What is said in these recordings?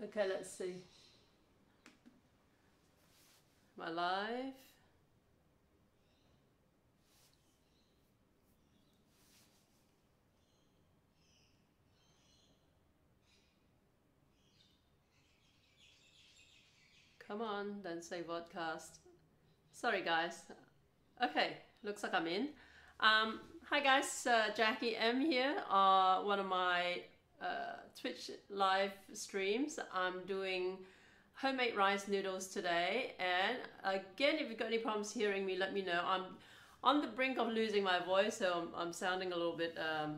Okay, let's see. Am I live? Come on, don't say vodcast. Sorry guys. Okay, looks like I'm in. Hi guys, Jackie M here. One of my Twitch live streams. I'm doing homemade rice noodles today, and again, if you've got any problems hearing me, let me know. I'm on the brink of losing my voice, so I'm sounding a little bit a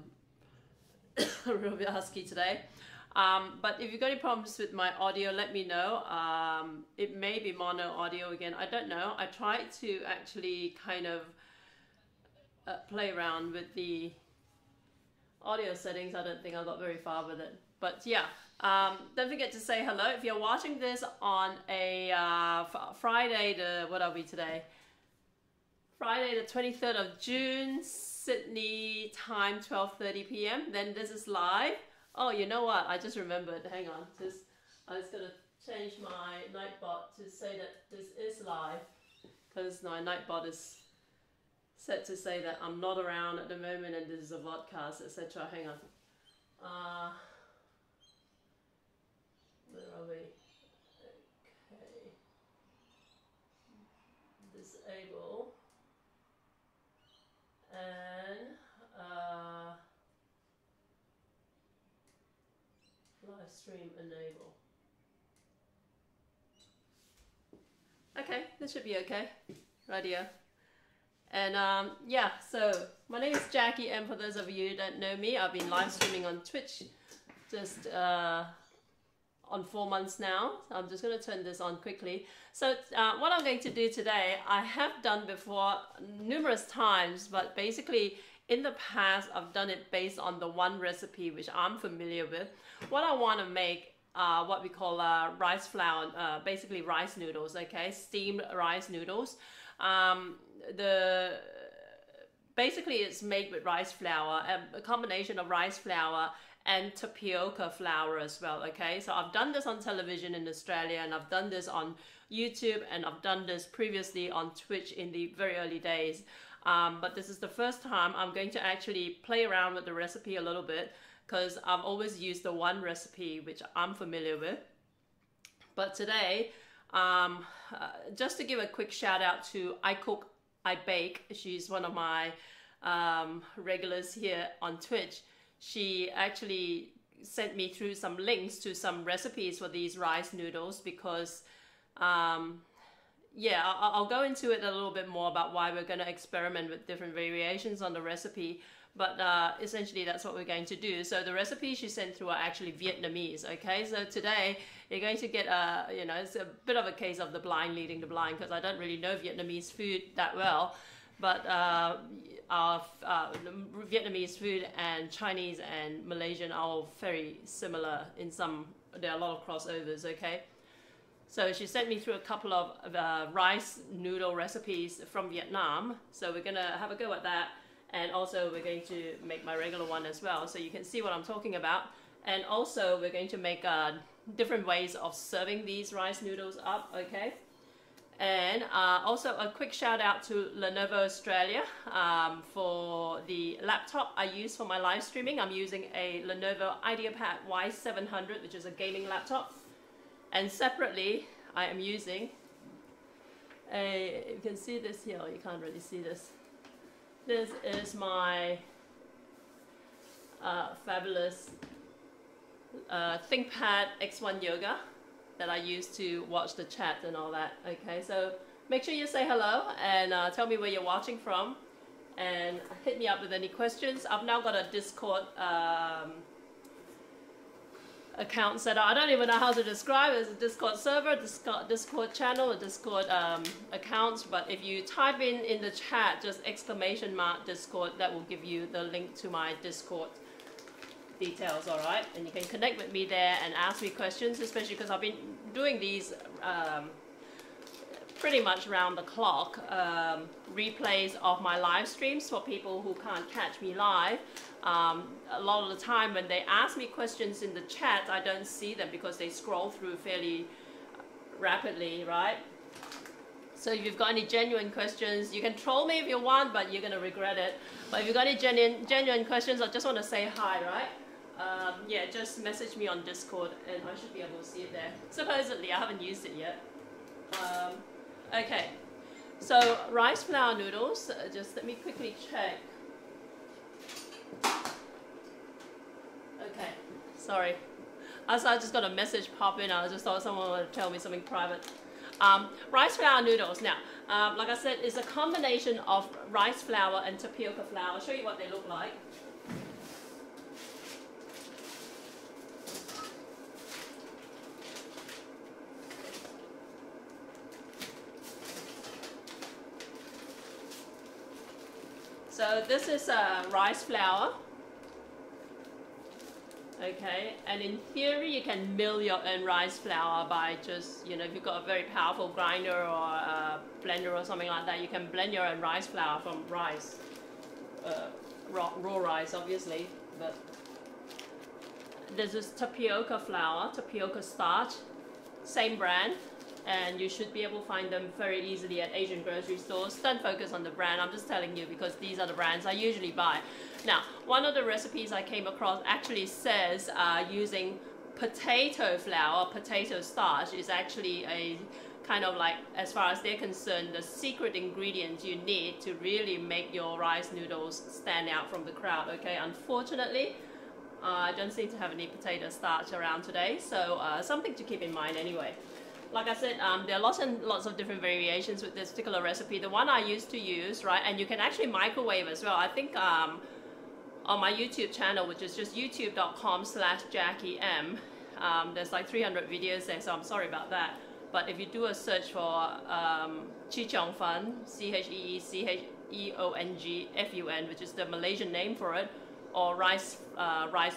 little bit husky today. But if you've got any problems with my audio, let me know. It may be mono audio again, I don't know. I tried to actually kind of play around with the audio settings. I don't think I got very far with it. But yeah, don't forget to say hello. If you're watching this on a Friday, what are we today? Friday the 23rd of June, Sydney time, 12:30 p.m. Then this is live. Oh, you know what? I just remembered. Hang on. I was going to change my Nightbot to say that this is live, because my Nightbot is set to say that I'm not around at the moment and this is a vodcast, etc. Hang on. Where are we? Okay. Disable. And live stream enable. Okay, this should be okay. Radio. And yeah, so my name is Jackie, and for those of you who don't know me, I've been live streaming on Twitch just on 4 months now. So I'm just going to turn this on quickly. So what I'm going to do today, I have done before numerous times, but basically in the past I've done it based on the one recipe which I'm familiar with. What I want to make what we call rice flour, basically rice noodles, okay, steamed rice noodles. Basically it's made with rice flour, a combination of rice flour and tapioca flour as well, okay? So I've done this on television in Australia, and I've done this on YouTube, and I've done this previously on Twitch in the very early days. But this is the first time I'm going to actually play around with the recipe a little bit, because I've always used the one recipe which I'm familiar with. But today, just to give a quick shout out to I Cook, I Bake. She's one of my regulars here on Twitch. She actually sent me through some links to some recipes for these rice noodles, because yeah, I'll go into it a little bit more about why we're going to experiment with different variations on the recipe. But essentially that's what we're going to do. So the recipes she sent through are actually Vietnamese, okay? So today you're going to get you know, it's a bit of a case of the blind leading the blind, because I don't really know Vietnamese food that well. But our Vietnamese food and Chinese and Malaysian are all very similar in some, there are a lot of crossovers, okay? So she sent me through a couple of rice noodle recipes from Vietnam. So we're gonna have a go at that. And also we're going to make my regular one as well, so you can see what I'm talking about. And also we're going to make different ways of serving these rice noodles up, okay? And also a quick shout out to Lenovo Australia for the laptop I use for my live streaming. I'm using a Lenovo IdeaPad Y700, which is a gaming laptop. And separately, I am using you can see this here, you can't really see this. This is my fabulous ThinkPad X1 Yoga that I use to watch the chat and all that. Okay, so make sure you say hello and tell me where you're watching from, and hit me up with any questions. I've now got a Discord account set up. I don't even know how to describe it. It's a Discord server, Discord channel, a Discord account. But if you type in the chat just ! Discord, that will give you the link to my Discord details, all right? And you can connect with me there and ask me questions, especially because I've been doing these pretty much round the clock replays of my live streams for people who can't catch me live. A lot of the time when they ask me questions in the chat, I don't see them because they scroll through fairly rapidly, right? So if you've got any genuine questions, you can troll me if you want, but you're going to regret it. But if you've got any genuine questions, I just want to say hi, right? Yeah, just message me on Discord and I should be able to see it there. Supposedly, I haven't used it yet. Okay, so rice flour noodles, just let me quickly check. Okay, sorry. I just got a message pop in, I just thought someone would tell me something private. Rice flour noodles, now, like I said, is a combination of rice flour and tapioca flour. I'll show you what they look like. So this is rice flour, okay, and in theory you can mill your own rice flour by just, you know, if you've got a very powerful grinder or a blender or something like that, you can blend your own rice flour from rice, raw rice obviously, but this is tapioca flour, tapioca starch, same brand. And you should be able to find them very easily at Asian grocery stores. Don't focus on the brand, I'm just telling you because these are the brands I usually buy. Now, one of the recipes I came across actually says using potato flour, potato starch is actually a kind of like, as far as they're concerned, the secret ingredient you need to really make your rice noodles stand out from the crowd, okay? Unfortunately, I don't seem to have any potato starch around today, so something to keep in mind anyway. Like I said, there are lots and lots of different variations with this particular recipe. The one I used to use, right, and you can actually microwave as well. I think on my YouTube channel, which is just youtube.com/JackieM, there's like 300 videos there, so I'm sorry about that. But if you do a search for Cheecheongfun, CheeCheongFun, which is the Malaysian name for it, or rice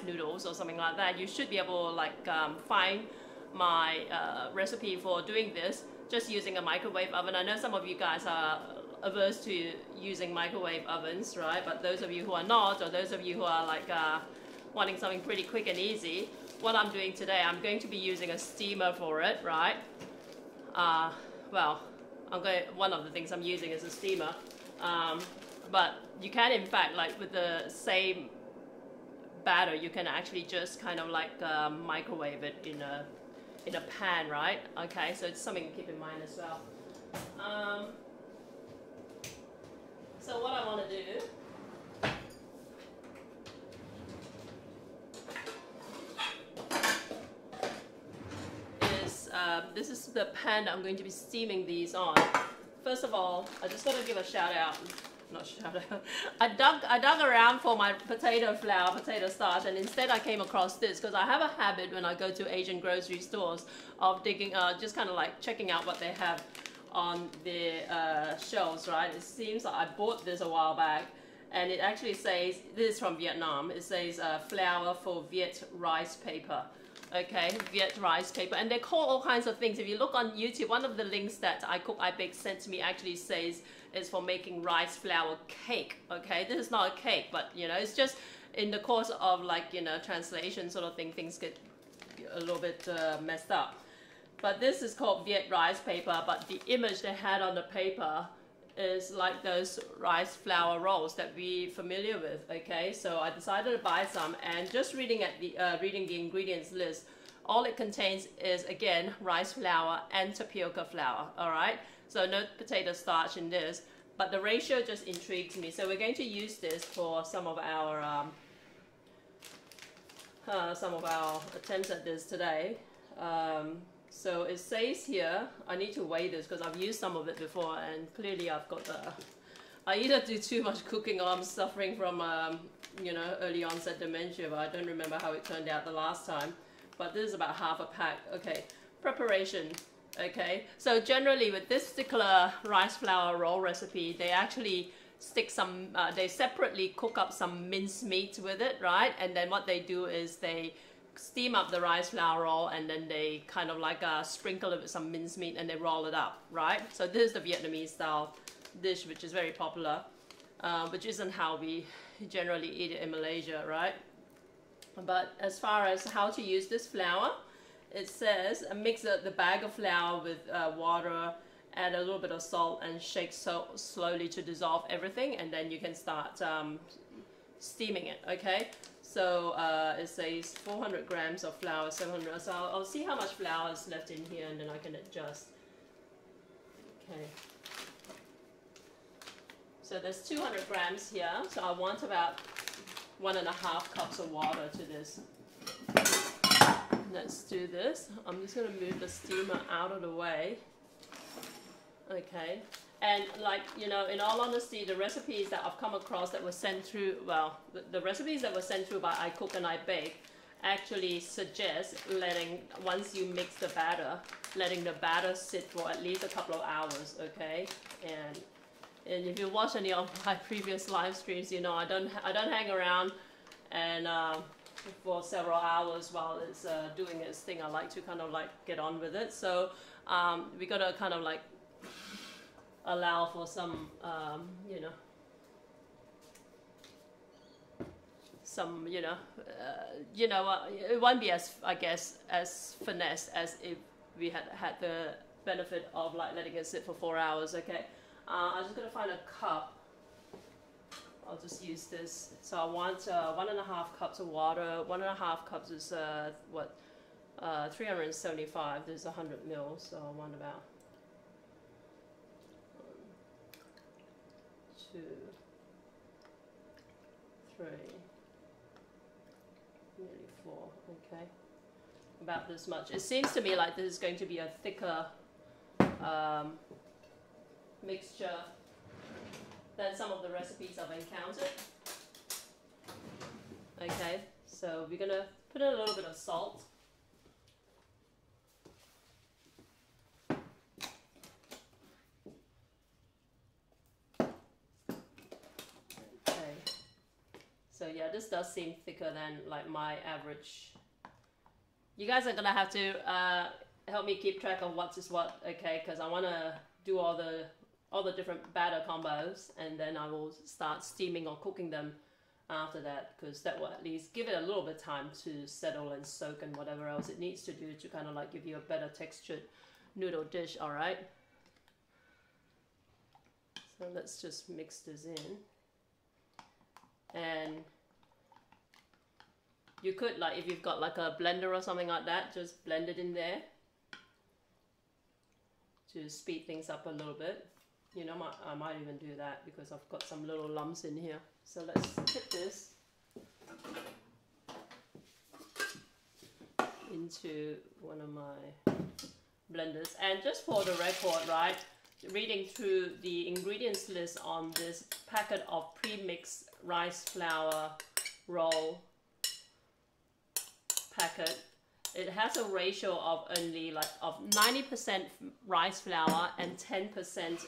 noodles or something like that, you should be able to like find my recipe for doing this just using a microwave oven. I know some of you guys are averse to using microwave ovens, right? But those of you who are not, or those of you who are like wanting something pretty quick and easy, what I'm doing today, I'm going to be using a steamer for it, right? Well, one of the things I'm using is a steamer, but you can in fact, like with the same batter, you can actually just kind of like microwave it in a pan, right? Okay, so it's something to keep in mind as well. So what I want to do is, this is the pan I'm going to be steaming these on. First of all, I just got to give a shout out. Not shout out. I dug around for my potato flour, potato starch, and instead I came across this because I have a habit when I go to Asian grocery stores of digging, just kind of like checking out what they have on their shelves, right? It seems like I bought this a while back, and it actually says, this is from Vietnam, it says flour for Viet rice paper. Okay, Viet rice paper, and they call all kinds of things. If you look on YouTube, one of the links that I Cook I Bake sent to me actually says it's for making rice flour cake. Okay, this is not a cake, but you know, it's just in the course of like, you know, translation sort of thing, things get a little bit messed up. But this is called Viet rice paper, but the image they had on the paper is like those rice flour rolls that we're familiar with. Okay, so I decided to buy some, and just reading the ingredients list, all it contains is again rice flour and tapioca flour. All right, so no potato starch in this, but the ratio just intrigues me. So we're going to use this for some of our attempts at this today. So it says here, I need to weigh this because I've used some of it before, and clearly I've got I either do too much cooking or I'm suffering from, you know, early onset dementia, but I don't remember how it turned out the last time. But this is about half a pack. Okay, preparation. Okay, so generally with this particular rice flour roll recipe, they actually stick some, they separately cook up some minced meat with it, right? And then what they do is they steam up the rice flour roll, and then they kind of like sprinkle it with some mincemeat and they roll it up, right? So this is the Vietnamese style dish, which is very popular, which isn't how we generally eat it in Malaysia, right? But as far as how to use this flour, it says mix the bag of flour with water, add a little bit of salt, and shake so slowly to dissolve everything, and then you can start steaming it, okay? So it says 400 grams of flour, 700, so I'll see how much flour is left in here, and then I can adjust. Okay. So there's 200 grams here, so I want about 1.5 cups of water to this. Let's do this. I'm just going to move the steamer out of the way. Okay. And like, you know, in all honesty, the recipes that I've come across that were sent through, well, the recipes that were sent through by I Cook and I Bake actually suggest letting, once you mix the batter, letting the batter sit for at least a couple of hours, okay? And if you watch any of my previous live streams, you know I don't hang around and for several hours while it's doing its thing. I like to kind of like get on with it. So we gotta kind of like allow for some, you know, some, it won't be as, I guess, as finesse as if we had the benefit of like letting it sit for 4 hours, okay? I'm just going to find a cup. I'll just use this. So I want 1.5 cups of water. 1.5 cups is 375. There's 100 mils, so I want about 1, 2, 3, nearly 4. Okay, about this much. It seems to me like this is going to be a thicker mixture than some of the recipes I've encountered. Okay, so we're gonna put in a little bit of salt. Okay, so yeah, this does seem thicker than like my average. You guys are gonna have to help me keep track of what is what, okay? Because I want to do all the different batter combos, and then I will start steaming or cooking them after that, because that will at least give it a little bit of time to settle and soak and whatever else it needs to do to kind of like give you a better textured noodle dish. All right, so let's just mix this in, and you could, like, if you've got like a blender or something like that, just blend it in there to speed things up a little bit. You know, I might even do that because I've got some little lumps in here. So let's tip this into one of my blenders. And just for the record, right, reading through the ingredients list on this packet of pre-mixed rice flour roll packet, it has a ratio of only like of 90% rice flour and 10%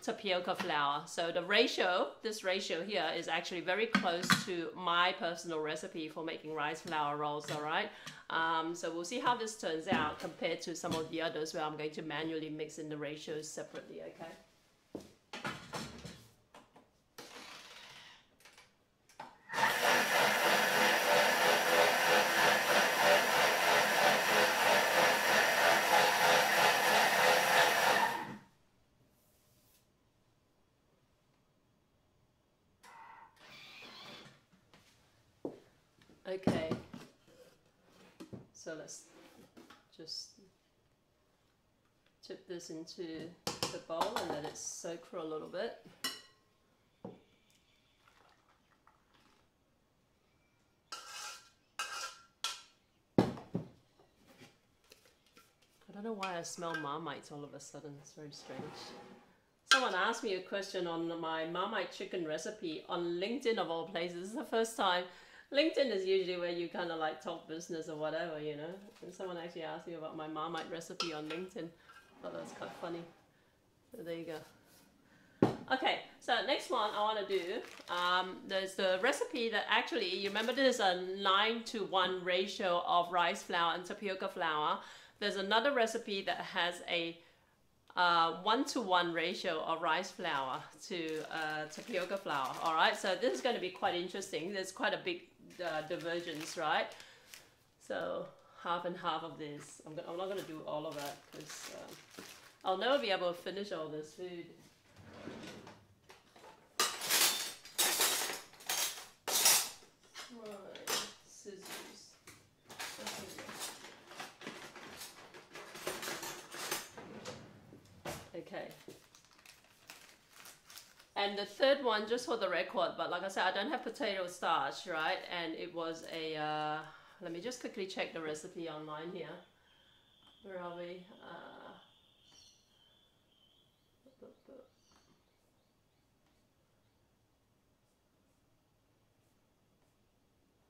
tapioca flour. So the ratio, this ratio here is actually very close to my personal recipe for making rice flour rolls, all right? So we'll see how this turns out compared to some of the others where I'm going to manually mix in the ratios separately, okay? Okay, so let's just tip this into the bowl and let it soak for a little bit. I don't know why I smell Marmite all of a sudden, it's very strange. Someone asked me a question on my Marmite chicken recipe on LinkedIn of all places. This is the first time. LinkedIn is usually where you kind of like talk business or whatever, you know. And someone actually asked me about my Marmite recipe on LinkedIn. I thought that was quite funny. So there you go. Okay, so next one I want to do, there's the recipe that actually, you remember there's a 9:1 ratio of rice flour and tapioca flour. There's another recipe that has a 1:1 ratio of rice flour to tapioca flour. All right, so this is going to be quite interesting. There's quite a big divergence, right? So half and half of this. I'm not going to do all of that because I'll never be able to finish all this food. Right, scissors. Okay. And the third one, just for the record, but like I said, I don't have potato starch, right? And it was a, let me just quickly check the recipe online here. Where are we?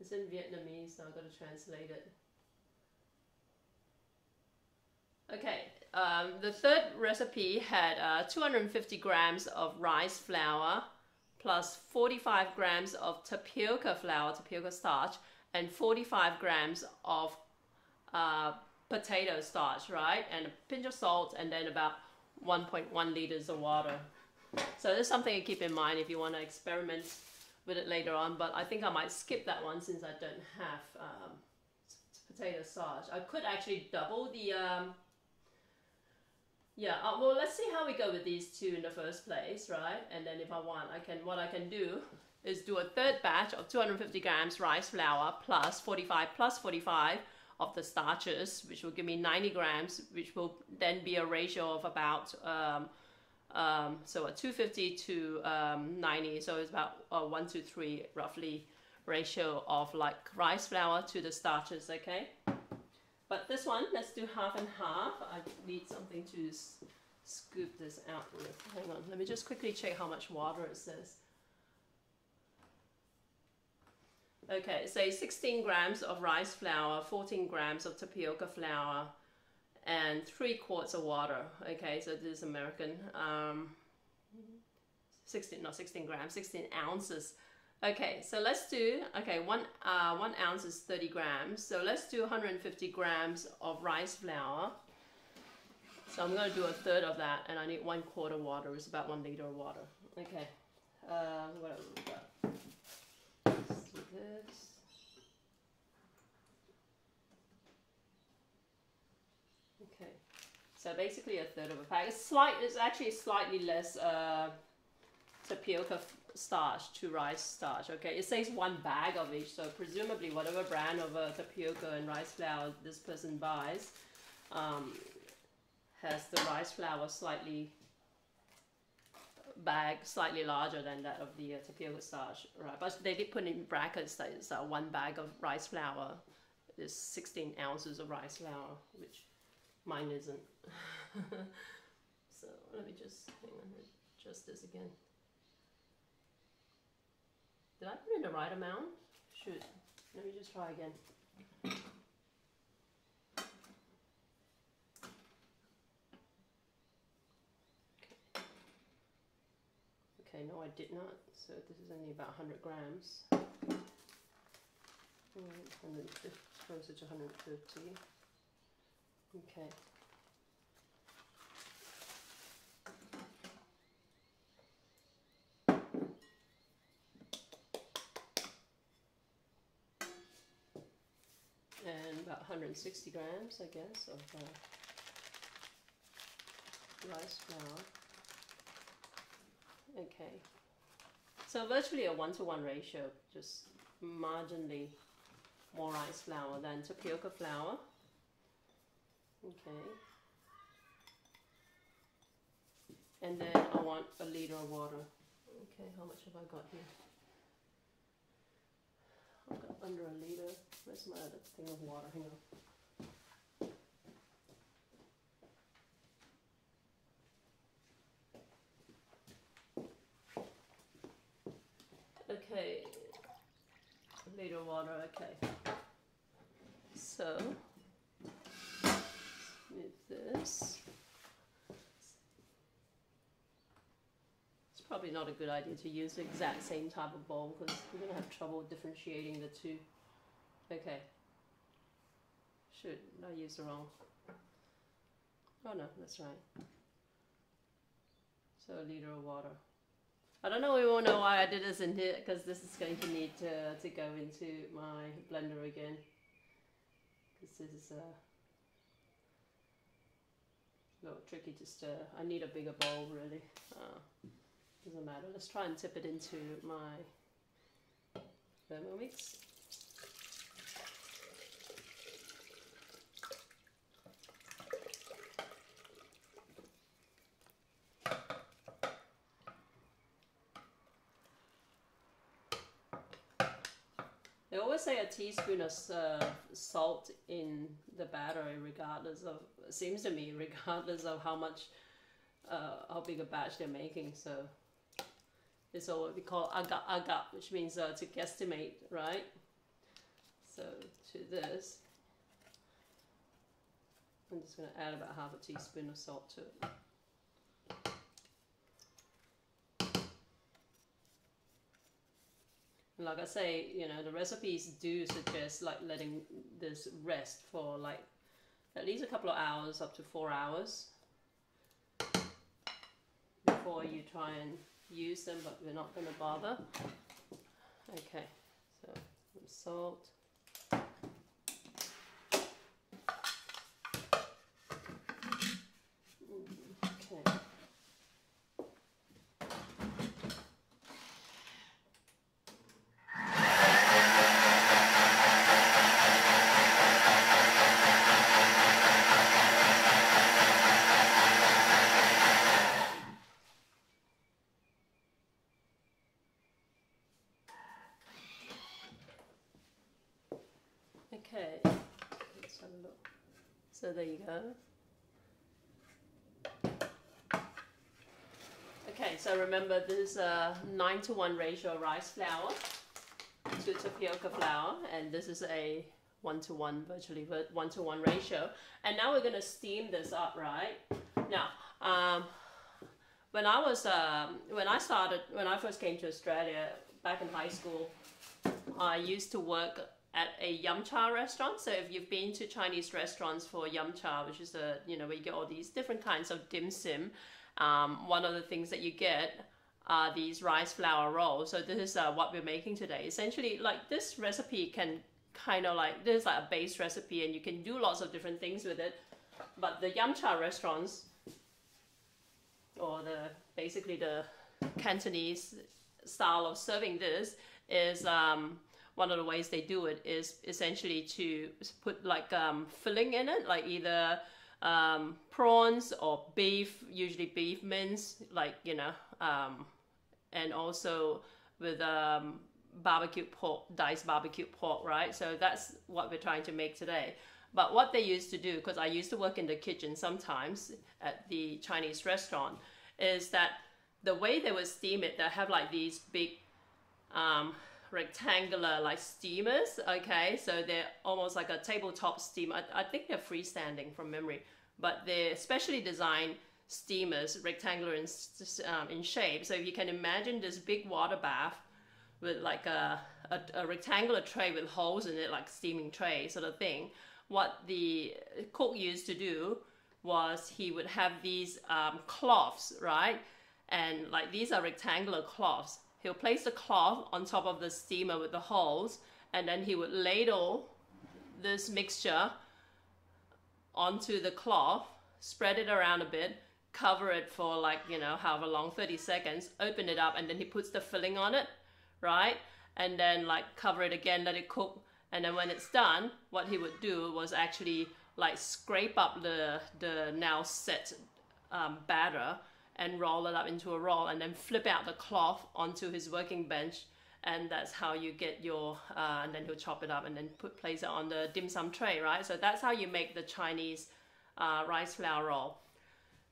It's in Vietnamese, so I've got to translate it. Okay, the third recipe had 250 grams of rice flour plus 45 grams of tapioca flour, tapioca starch, and 45 grams of potato starch, right? And a pinch of salt, and then about 1.1 liters of water. So there's something to keep in mind if you want to experiment with it later on, but I think I might skip that one since I don't have potato starch. I could actually double the well, let's see how we go with these two in the first place, right? And then if I want, what I can do is do a third batch of 250 grams rice flour plus 45 of the starches, which will give me 90 grams, which will then be a ratio of about so a 250 to 90, so it's about a 1:3 roughly ratio of like rice flour to the starches, okay? But this one, let's do half and half. I need something to scoop this out with. Hang on, let me just quickly check how much water it says. Okay, say 16 grams of rice flour, 14 grams of tapioca flour, and 3 quarts of water. Okay, so this is American. 16 grams, 16 ounces. Okay, so let's do, okay, one ounce is 30 grams. So let's do 150 grams of rice flour. So I'm going to do a third of that, and I need 1 quart of water. It's about 1 liter of water. Okay, what else we got? Let's do this. Okay, so basically a third of a pack. It's actually slightly less tapioca starch to rice starch. Okay, it says 1 bag of each, so presumably whatever brand of tapioca and rice flour this person buys has the rice flour slightly larger than that of the tapioca starch, right? But they did put in brackets that it's 1 bag of rice flour is 16 ounces of rice flour, which mine isn't. So let me just hang on, adjust this again. Did I put in the right amount? Shoot. Let me just try again. Okay, no, I did not. So this is only about 100 grams. 150, closer to 150. Okay. And about 160 grams, I guess, of rice flour. Okay, so virtually a 1:1 ratio, just marginally more rice flour than tapioca flour. Okay, and then I want a liter of water. Okay, how much have I got here? I've got under a liter. Where's my other thing of water? Hang on. Okay, a liter of water, okay. So, with this, it's probably not a good idea to use the exact same type of bowl because you're going to have trouble differentiating the two. Okay. Shoot, I used the wrong. Oh no, that's right. So a liter of water. I don't know, we won't know why I did this in here because this is going to need to go into my blender again. Because this is a little tricky to stir. I need a bigger bowl really. Doesn't matter. Let's try and tip it into my Thermomix. They always say a teaspoon of salt in the batter, regardless of, it seems to me, regardless of how much, how big a batch they're making. So it's all what we call aga, which means to guesstimate, right? So to this, I'm just going to add about half a teaspoon of salt to it. Like I say, you know, the recipes do suggest like letting this rest for like at least a couple of hours, up to 4 hours before you try and use them, but we're not going to bother. Okay, so some salt. Okay. Okay, let's have a look. So there you go. Okay, so remember this is a 9:1 ratio rice flour to tapioca flour, and this is a 1:1, virtually 1:1 ratio. And now we're going to steam this up, right? Now, when I first came to Australia back in high school, I used to work at a yum cha restaurant. So if you've been to Chinese restaurants for yum cha, which is where you get all these different kinds of dim sum, one of the things that you get are these rice flour rolls. So this is what we're making today. Essentially, like this recipe can kind of like, this is like a base recipe and you can do lots of different things with it. But the yum cha restaurants, or basically the Cantonese style of serving this, is one of the ways they do it is essentially to put like filling in it, like either prawns or beef, usually beef mince, like, you know, and also with barbecued pork, diced barbecued pork, right? So that's what we're trying to make today. But what they used to do, because I used to work in the kitchen sometimes at the Chinese restaurant, is that the way they would steam it, they have like these big rectangular like steamers, okay? So they're almost like a tabletop steamer. I think they're freestanding from memory, but they're specially designed steamers, rectangular in shape. So if you can imagine this big water bath with like a rectangular tray with holes in it, like steaming tray sort of thing, what the cook used to do was he would have these cloths, right? And like these are rectangular cloths. He'll place the cloth on top of the steamer with the holes, and then he would ladle this mixture onto the cloth, spread it around a bit, cover it for like, you know, however long, 30 seconds, open it up, and then he puts the filling on it, right? And then like cover it again, let it cook. And then when it's done, what he would do was actually like scrape up the now set batter and roll it up into a roll, and then flip out the cloth onto his working bench, and that's how you get your, and then he'll chop it up and then place it on the dim sum tray, right? So that's how you make the Chinese rice flour roll.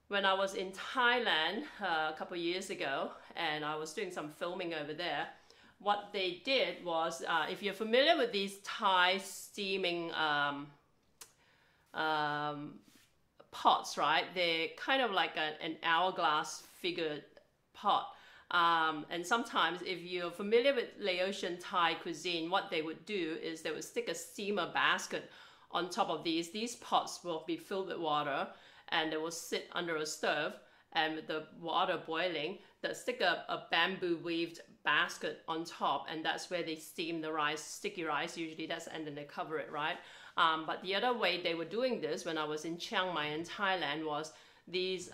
When I was in Thailand a couple of years ago, and I was doing some filming over there, what they did was, if you're familiar with these Thai steaming pots, right? They're kind of like an hourglass figured pot. And sometimes, if you're familiar with Laotian Thai cuisine, what they would do is they would stick a steamer basket on top of these. These pots will be filled with water, and they will sit under a stove, and with the water boiling, they'll stick a bamboo weaved basket on top, and that's where they steam the rice, sticky rice usually, and then they cover it, right? But the other way they were doing this when I was in Chiang Mai in Thailand was these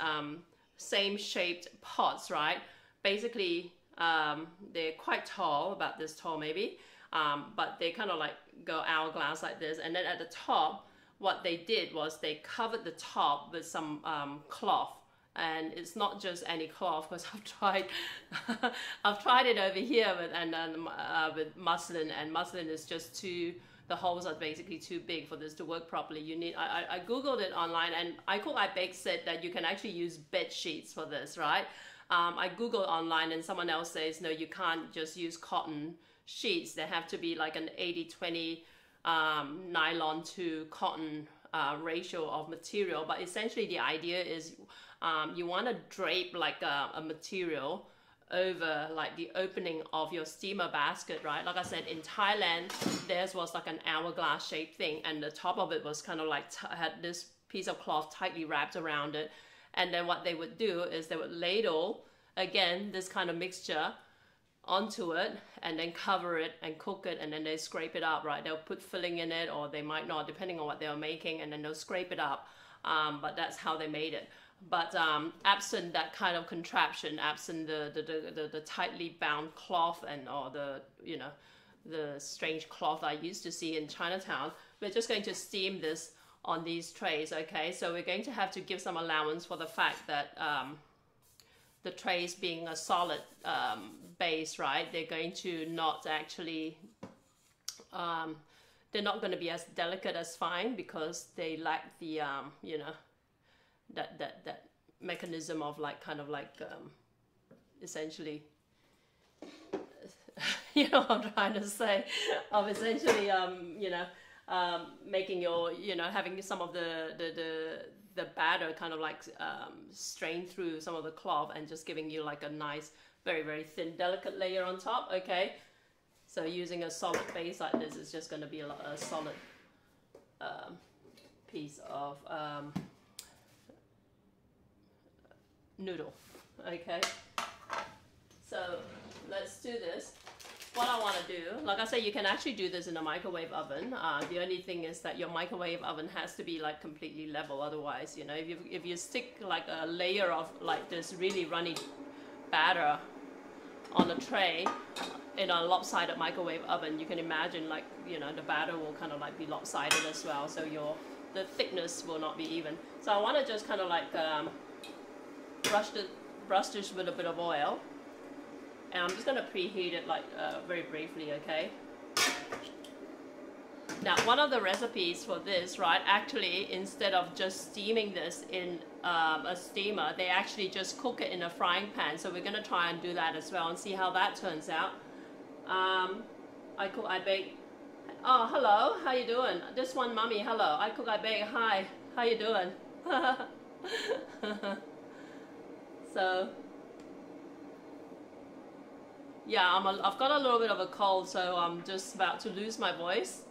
same shaped pots, right? Basically, they're quite tall, about this tall maybe, but they kind of like go hourglass like this. And then at the top, what they did was they covered the top with some cloth. And it's not just any cloth, because I've tried it over here with muslin, and muslin is just the holes are basically too big for this to work properly. I Googled it online, and I Bake said that you can actually use bed sheets for this, right? I Googled online, and someone else says, no, you can't just use cotton sheets. They have to be like an 80-20 nylon to cotton ratio of material. But essentially the idea is you want to drape like a material over like the opening of your steamer basket, right? Like I said, in Thailand, theirs was like an hourglass shaped thing, and the top of it was kind of like had this piece of cloth tightly wrapped around it. And then what they would do is they would ladle, again, this kind of mixture onto it, and then cover it and cook it, and then they scrape it up, right? They'll put filling in it, or they might not, depending on what they're making, and then they'll scrape it up. But that's how they made it. But absent that kind of contraption, absent the tightly bound cloth or the strange cloth I used to see in Chinatown, we're just going to steam this on these trays, okay? So we're going to have to give some allowance for the fact that the trays being a solid base, right? They're going to not actually, they're not going to be as delicate as fine, because they lack the, that mechanism of essentially, you know what I'm trying to say, of essentially, making your, having some of the batter kind of like strain through some of the cloth, and just giving you like a nice, very, very thin, delicate layer on top, okay? So using a solid base like this is just going to be a solid piece of noodle, okay? So let's do this. What I want to do, like I said, you can actually do this in a microwave oven. The only thing is that your microwave oven has to be like completely level. Otherwise, if you stick like a layer of like this really runny batter on a tray in a lopsided microwave oven, you can imagine like, the batter will kind of like be lopsided as well. So the thickness will not be even. So I want to just kind of like brush this with a bit of oil. And I'm just going to preheat it like very briefly, okay? Now, one of the recipes for this, right, actually, instead of just steaming this in a steamer, they actually just cook it in a frying pan. So we're going to try and do that as well and see how that turns out. I bake. Oh, hello, how you doing? This one, mommy, hello. I cook, I bake, hi, how you doing? So... yeah, I've got a little bit of a cold, so I'm just about to lose my voice.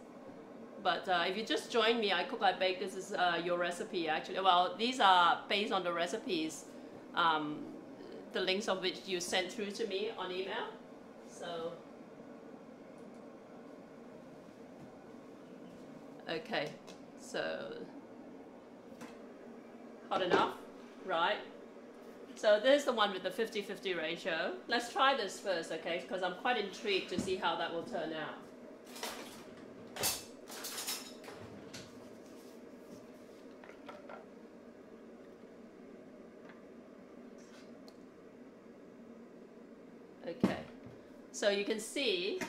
But if you just joined me, I Cook, I Bake, this is your recipe actually. Well, these are based on the recipes, the links of which you sent through to me on email. So, okay, so hot enough, right? So there's the one with the 50-50 ratio. Let's try this first, okay? Because I'm quite intrigued to see how that will turn out. Okay, so you can see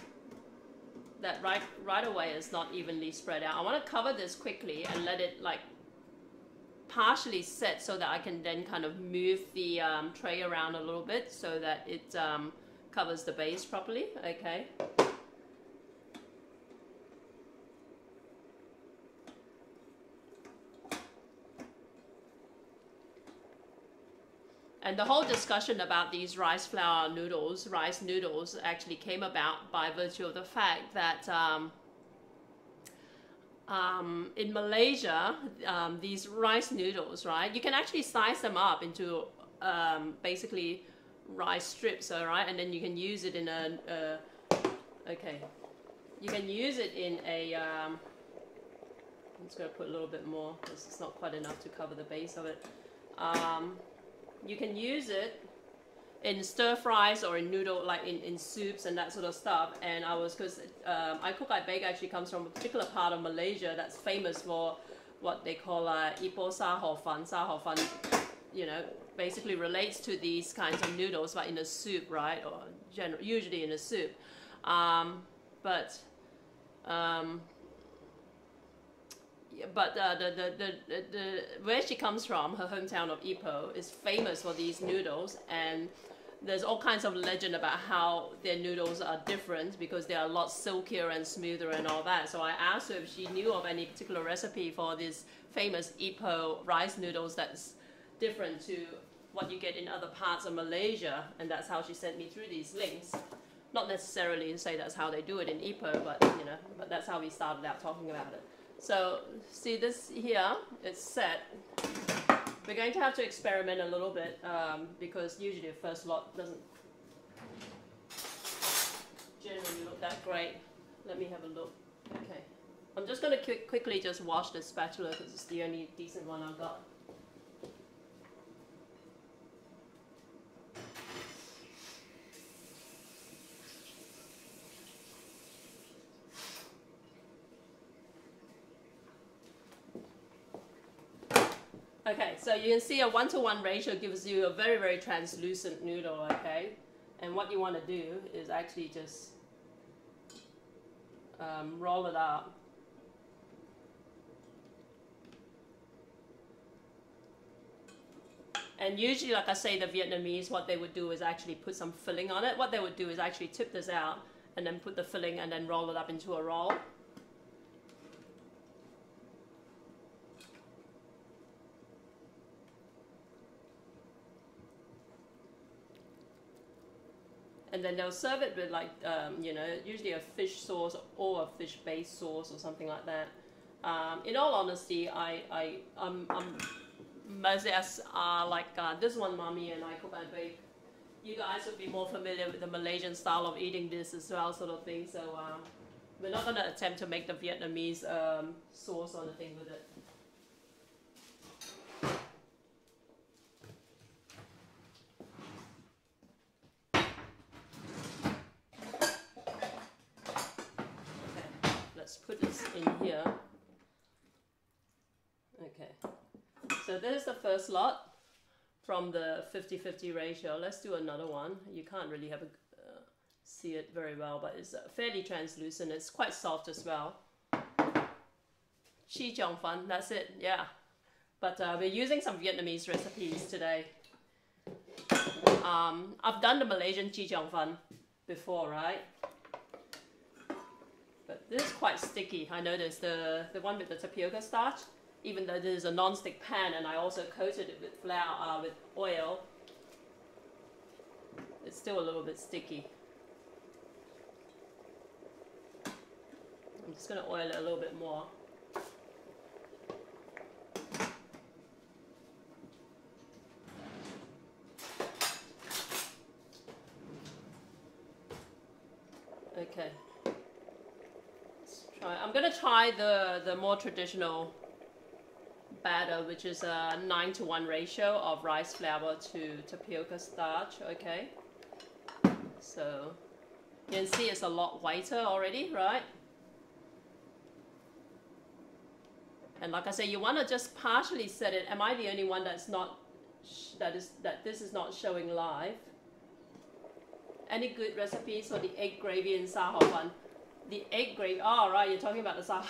that right away it's not evenly spread out. I want to cover this quickly and let it like partially set, so that I can then kind of move the tray around a little bit so that it covers the base properly, okay? And the whole discussion about these rice noodles actually came about by virtue of the fact that in Malaysia, these rice noodles, right, you can actually slice them up into basically rice strips, all right, and then you can use it in you can use it in a I'm just going to put a little bit more because it's not quite enough to cover the base of it. You can use it in stir fries or in noodle, like in soups and that sort of stuff. And because I Cook I Bake actually comes from a particular part of Malaysia that's famous for what they call ipo sa hor fan. Sa hor fan, you know, basically relates to these kinds of noodles, but in a soup, right? Or usually in a soup. Where she comes from, her hometown of Ipoh, is famous for these noodles, and there's all kinds of legend about how their noodles are different because they are a lot silkier and smoother and all that. So I asked her if she knew of any particular recipe for this famous Ipoh rice noodles that's different to what you get in other parts of Malaysia, and that's how she sent me through these links. Not necessarily to say that's how they do it in Ipoh, but you know, but that's how we started out talking about it. So see this here, it's set. We're going to have to experiment a little bit because usually the first lot doesn't generally look that great. Let me have a look. Okay, I'm just going to quickly just wash the spatula because it's the only decent one I've got. Okay, so you can see a 1-to-1 ratio gives you a very, very translucent noodle, okay? And what you want to do is actually just roll it up. And usually, like I say, the Vietnamese, what they would do is actually put some filling on it. What they would do is actually tip this out and then put the filling and then roll it up into a roll. And then they'll serve it with like, you know, usually a fish sauce or a fish-based sauce or something like that. In all honesty, this one, Mommy and I Cook and Bake. You guys would be more familiar with the Malaysian style of eating this as well, sort of thing. So we're not going to attempt to make the Vietnamese sauce or anything with it. Put this in here. Okay, so this is the first lot from the 50-50 ratio. Let's do another one. You can't really have see it very well, but it's fairly translucent. It's quite soft as well. Chi Chong Fan, that's it, yeah. But we're using some Vietnamese recipes today. I've done the Malaysian Chi Chong Fan before, right? But this is quite sticky. I noticed the one with the tapioca starch, even though this is a non-stick pan and I also coated it with flour, with oil, it's still a little bit sticky. I'm just going to oil it a little bit more. Okay. I'm going to try the more traditional batter, which is a 9-to-1 ratio of rice flour to tapioca starch, okay? So you can see it's a lot whiter already, right? And like I say, you want to just partially set it. Am I the only one that's not, that this is not showing live? Any good recipes for the egg gravy in Sa Hao Fan? The egg gravy, oh right, you're talking about the Sa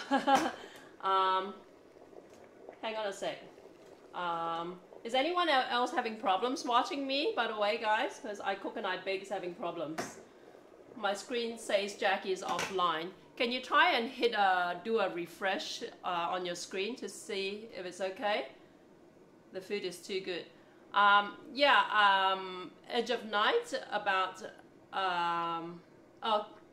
hang on a sec. Is anyone else having problems watching me, by the way, guys? Because I Cook and I Bake is having problems. My screen says Jackie is offline. Can you try and do a refresh on your screen to see if it's okay? The food is too good. Edge of Night about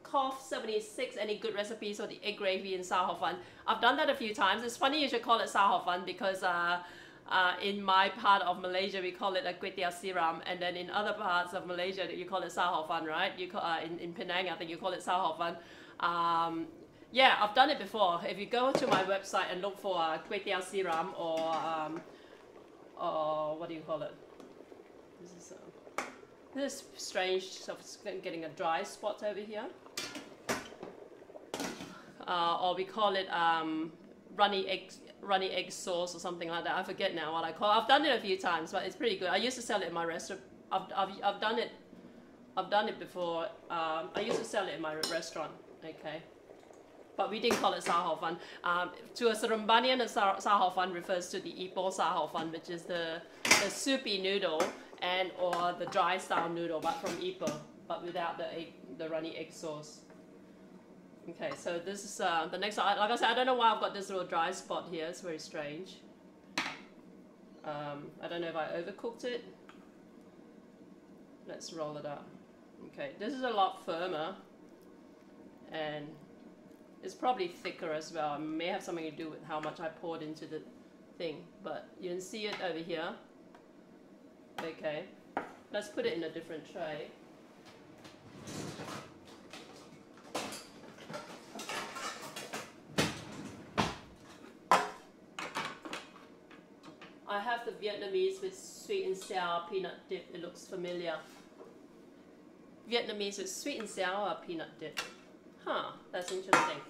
Cough 76, any good recipes for the egg gravy in Sao Hao Fan. I've done that a few times. It's funny you should call it Sao Hao Fan because in my part of Malaysia we call it a kway teow siram, and then in other parts of Malaysia you call it Sao Hao Fan, right? You call, in Penang I think you call it Sao Hao Fan. Yeah, I've done it before. If you go to my website and look for kway teow siram or what do you call it? This is strange, so it's getting a dry spot over here. Or we call it runny egg sauce or something like that. I forget now what I call it. I've done it a few times, but it's pretty good. I used to sell it in my restaurant. I've done it before. I used to sell it in my restaurant. Okay, but we didn't call it Sao Hao Fan. To a Serembanian, Sao Hao Fan refers to the Ipoh Sao Hao Fan, which is the soupy noodle and or the dry style noodle, but from Ipoh, but without the runny egg sauce. Okay, so this is the next. Like I said, I don't know why I've got this little dry spot here. It's very strange. I don't know if I overcooked it. Let's roll it up. Okay, this is a lot firmer, and it's probably thicker as well. It may have something to do with how much I poured into the thing, but you can see it over here. Okay, let's put it in a different tray. I have the Vietnamese with sweet and sour peanut dip. It looks familiar. Vietnamese with sweet and sour peanut dip. Huh, that's interesting.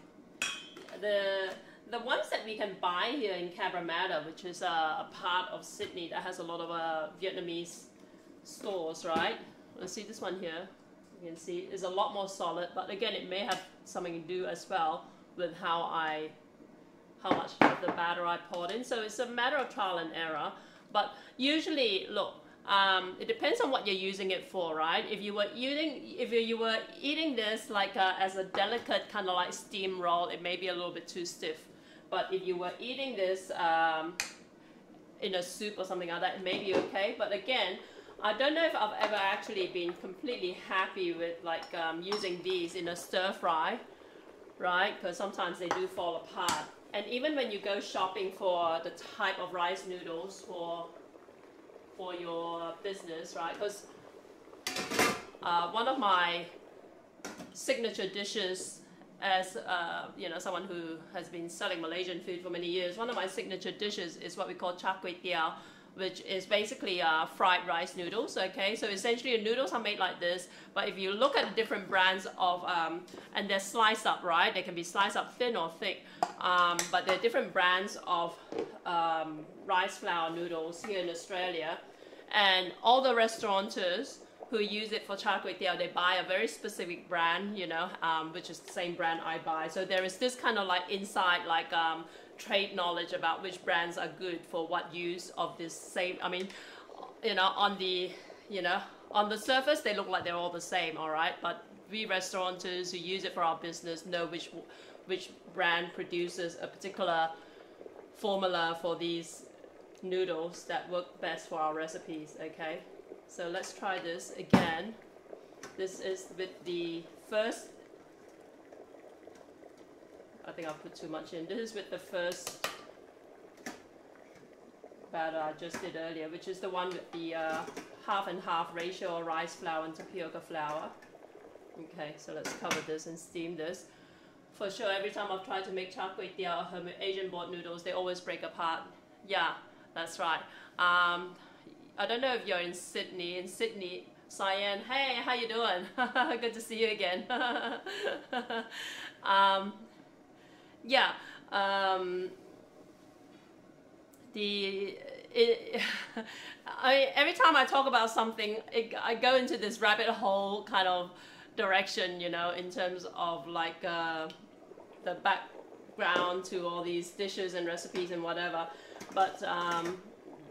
The ones that we can buy here in Cabramatta, which is a part of Sydney that has a lot of Vietnamese stores, right? Let's see this one here. You can see it's a lot more solid, but again, it may have something to do as well with how much of the batter I poured in. So it's a matter of trial and error. But usually, look, it depends on what you're using it for, right? If you were eating this like as a delicate kind of like steam roll, it may be a little bit too stiff. But if you were eating this in a soup or something like that, it may be okay. But again, I don't know if I've ever actually been completely happy with like using these in a stir fry, right? Because sometimes they do fall apart. And even when you go shopping for the type of rice noodles for your business, right? Because one of my signature dishes, as you know, someone who has been selling Malaysian food for many years, one of my signature dishes is what we call char kway teow, which is basically fried rice noodles. Okay, so essentially the noodles are made like this, but if you look at the different brands of and they're sliced up, right? They can be sliced up thin or thick, but there are different brands of rice flour noodles here in Australia, and all the restaurateurs who use it for char kway teow, they buy a very specific brand, you know, which is the same brand I buy. So there is this kind of like inside like trade knowledge about which brands are good for what use of this same. I mean, you know, on the surface they look like they're all the same, all right, but we restaurateurs who use it for our business know which brand produces a particular formula for these noodles that work best for our recipes. Okay, so let's try this again. This is with the first, I think I put too much in. This is with the first batter I just did earlier, which is the one with the half and half ratio of rice flour and tapioca flour. Okay, so let's cover this and steam this. For sure, every time I've tried to make char kway teow or Asian board noodles, they always break apart. Yeah, that's right. I don't know if you're in Sydney. In Sydney, Cyan, hey, how you doing? Good to see you again. Yeah, I mean, every time I talk about something, I go into this rabbit hole kind of direction, you know, in terms of like the background to all these dishes and recipes and whatever. But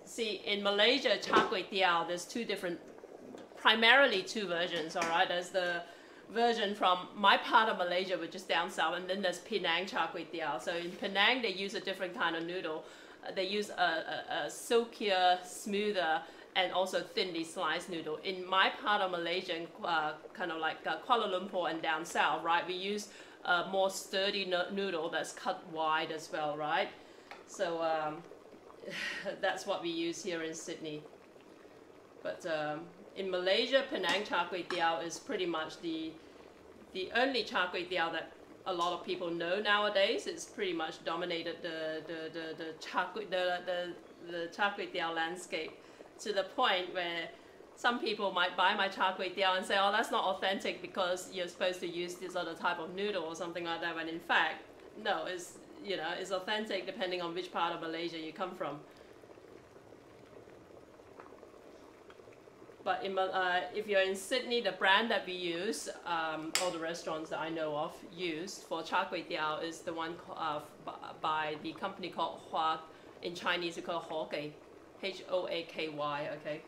see, in Malaysia, char kway teow, there's primarily two versions, all right? There's the version from my part of Malaysia, which is down south, and then there's Penang char kway teow. So in Penang, they use a different kind of noodle. They use a silkier, smoother, and also thinly sliced noodle. In my part of Malaysia, kind of like Kuala Lumpur and down south, right, we use a more sturdy noodle that's cut wide as well, right? So that's what we use here in Sydney. But in Malaysia, Penang char kway teow is pretty much the only char kway teow that a lot of people know nowadays. It's pretty much dominated the char kway teow landscape, to the point where some people might buy my char kway teow and say, oh, that's not authentic because you're supposed to use this other type of noodle or something like that, when in fact, no, it's, you know, it's authentic depending on which part of Malaysia you come from. But if you're in Sydney, the brand that we use, all the restaurants that I know of use for char kway teow is the one by the company called Hua. In Chinese, we call Hoaky, H-O-A-K-Y, okay?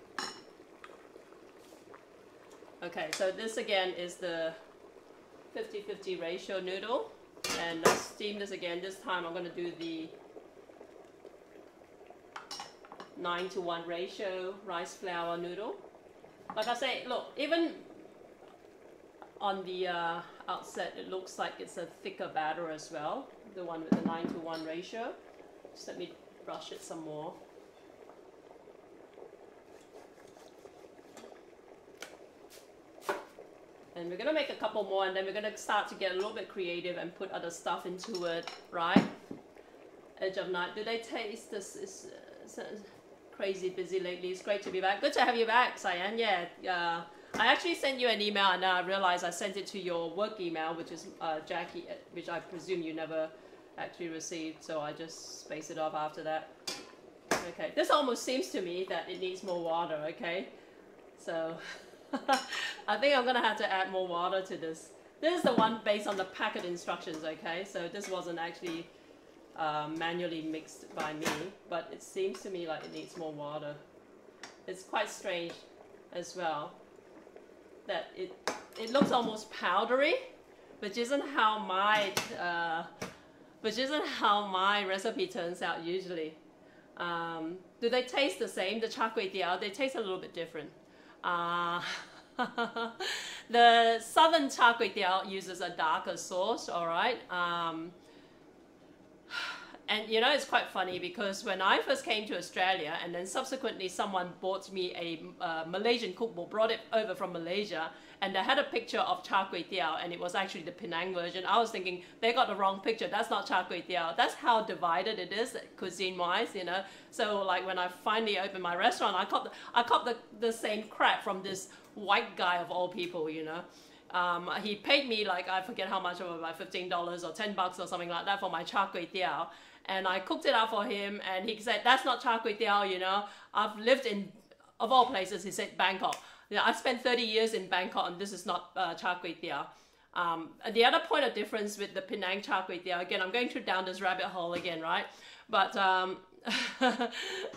Okay, so this again is the 50-50 ratio noodle. And let's steam this again. This time I'm going to do the 9:1 ratio rice flour noodle. Like I say, look, even on the outset, it looks like it's a thicker batter as well, the one with the 9:1 ratio. Just let me brush it some more. And we're going to make a couple more, and then we're going to start to get a little bit creative and put other stuff into it, right? Edge of night. Do they taste this? Is crazy busy lately. It's great to be back. Good to have you back, Cyan. Yeah. I actually sent you an email, and now I realize I sent it to your work email, which is Jackie, which I presume you never actually received, so I just space it off after that. Okay. This almost seems to me that it needs more water, okay? So I think I'm going to have to add more water to this. This is the one based on the packet instructions, okay? So this wasn't actually manually mixed by me, but it seems to me like it needs more water. It's quite strange as well that it looks almost powdery, which isn't how my recipe turns out usually. Do they taste the same? The char kway teow, they taste a little bit different. The southern char kway teow uses a darker sauce, all right? And you know, it's quite funny because when I first came to Australia, and then subsequently someone bought me a Malaysian cookbook, brought it over from Malaysia, and they had a picture of char kway teow, and it was actually the Penang version. I was thinking, they got the wrong picture. That's not char kway teow. That's how divided it is cuisine-wise, you know. So like when I finally opened my restaurant, I caught the same crap from this white guy of all people, you know. He paid me like, I forget how much, about $15 or $10 or something like that for my char kway teow. And I cooked it up for him, and he said, that's not char kway teow, you know. I've lived in, of all places, he said, Bangkok. You know, I spent 30 years in Bangkok, and this is not char kway teow. The other point of difference with the Penang char kway teow, again, I'm going down this rabbit hole again, right? But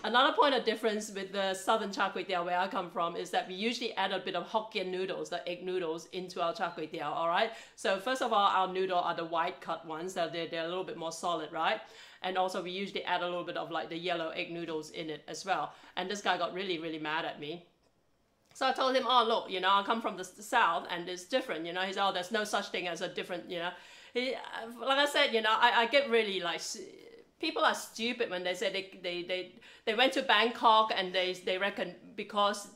another point of difference with the southern char kway teow where I come from is that we usually add a bit of Hokkien noodles, the egg noodles, into our char kway teow, all right? So first of all, our noodle are the white cut ones, so they're a little bit more solid, right? And also we usually add a little bit of like the yellow egg noodles in it as well. And this guy got really, really mad at me. So I told him, oh, look, you know, I come from the south and it's different, you know. He said, oh, there's no such thing as a different, you know. Like I said, you know, I get really like, people are stupid when they say they went to Bangkok, and they reckon because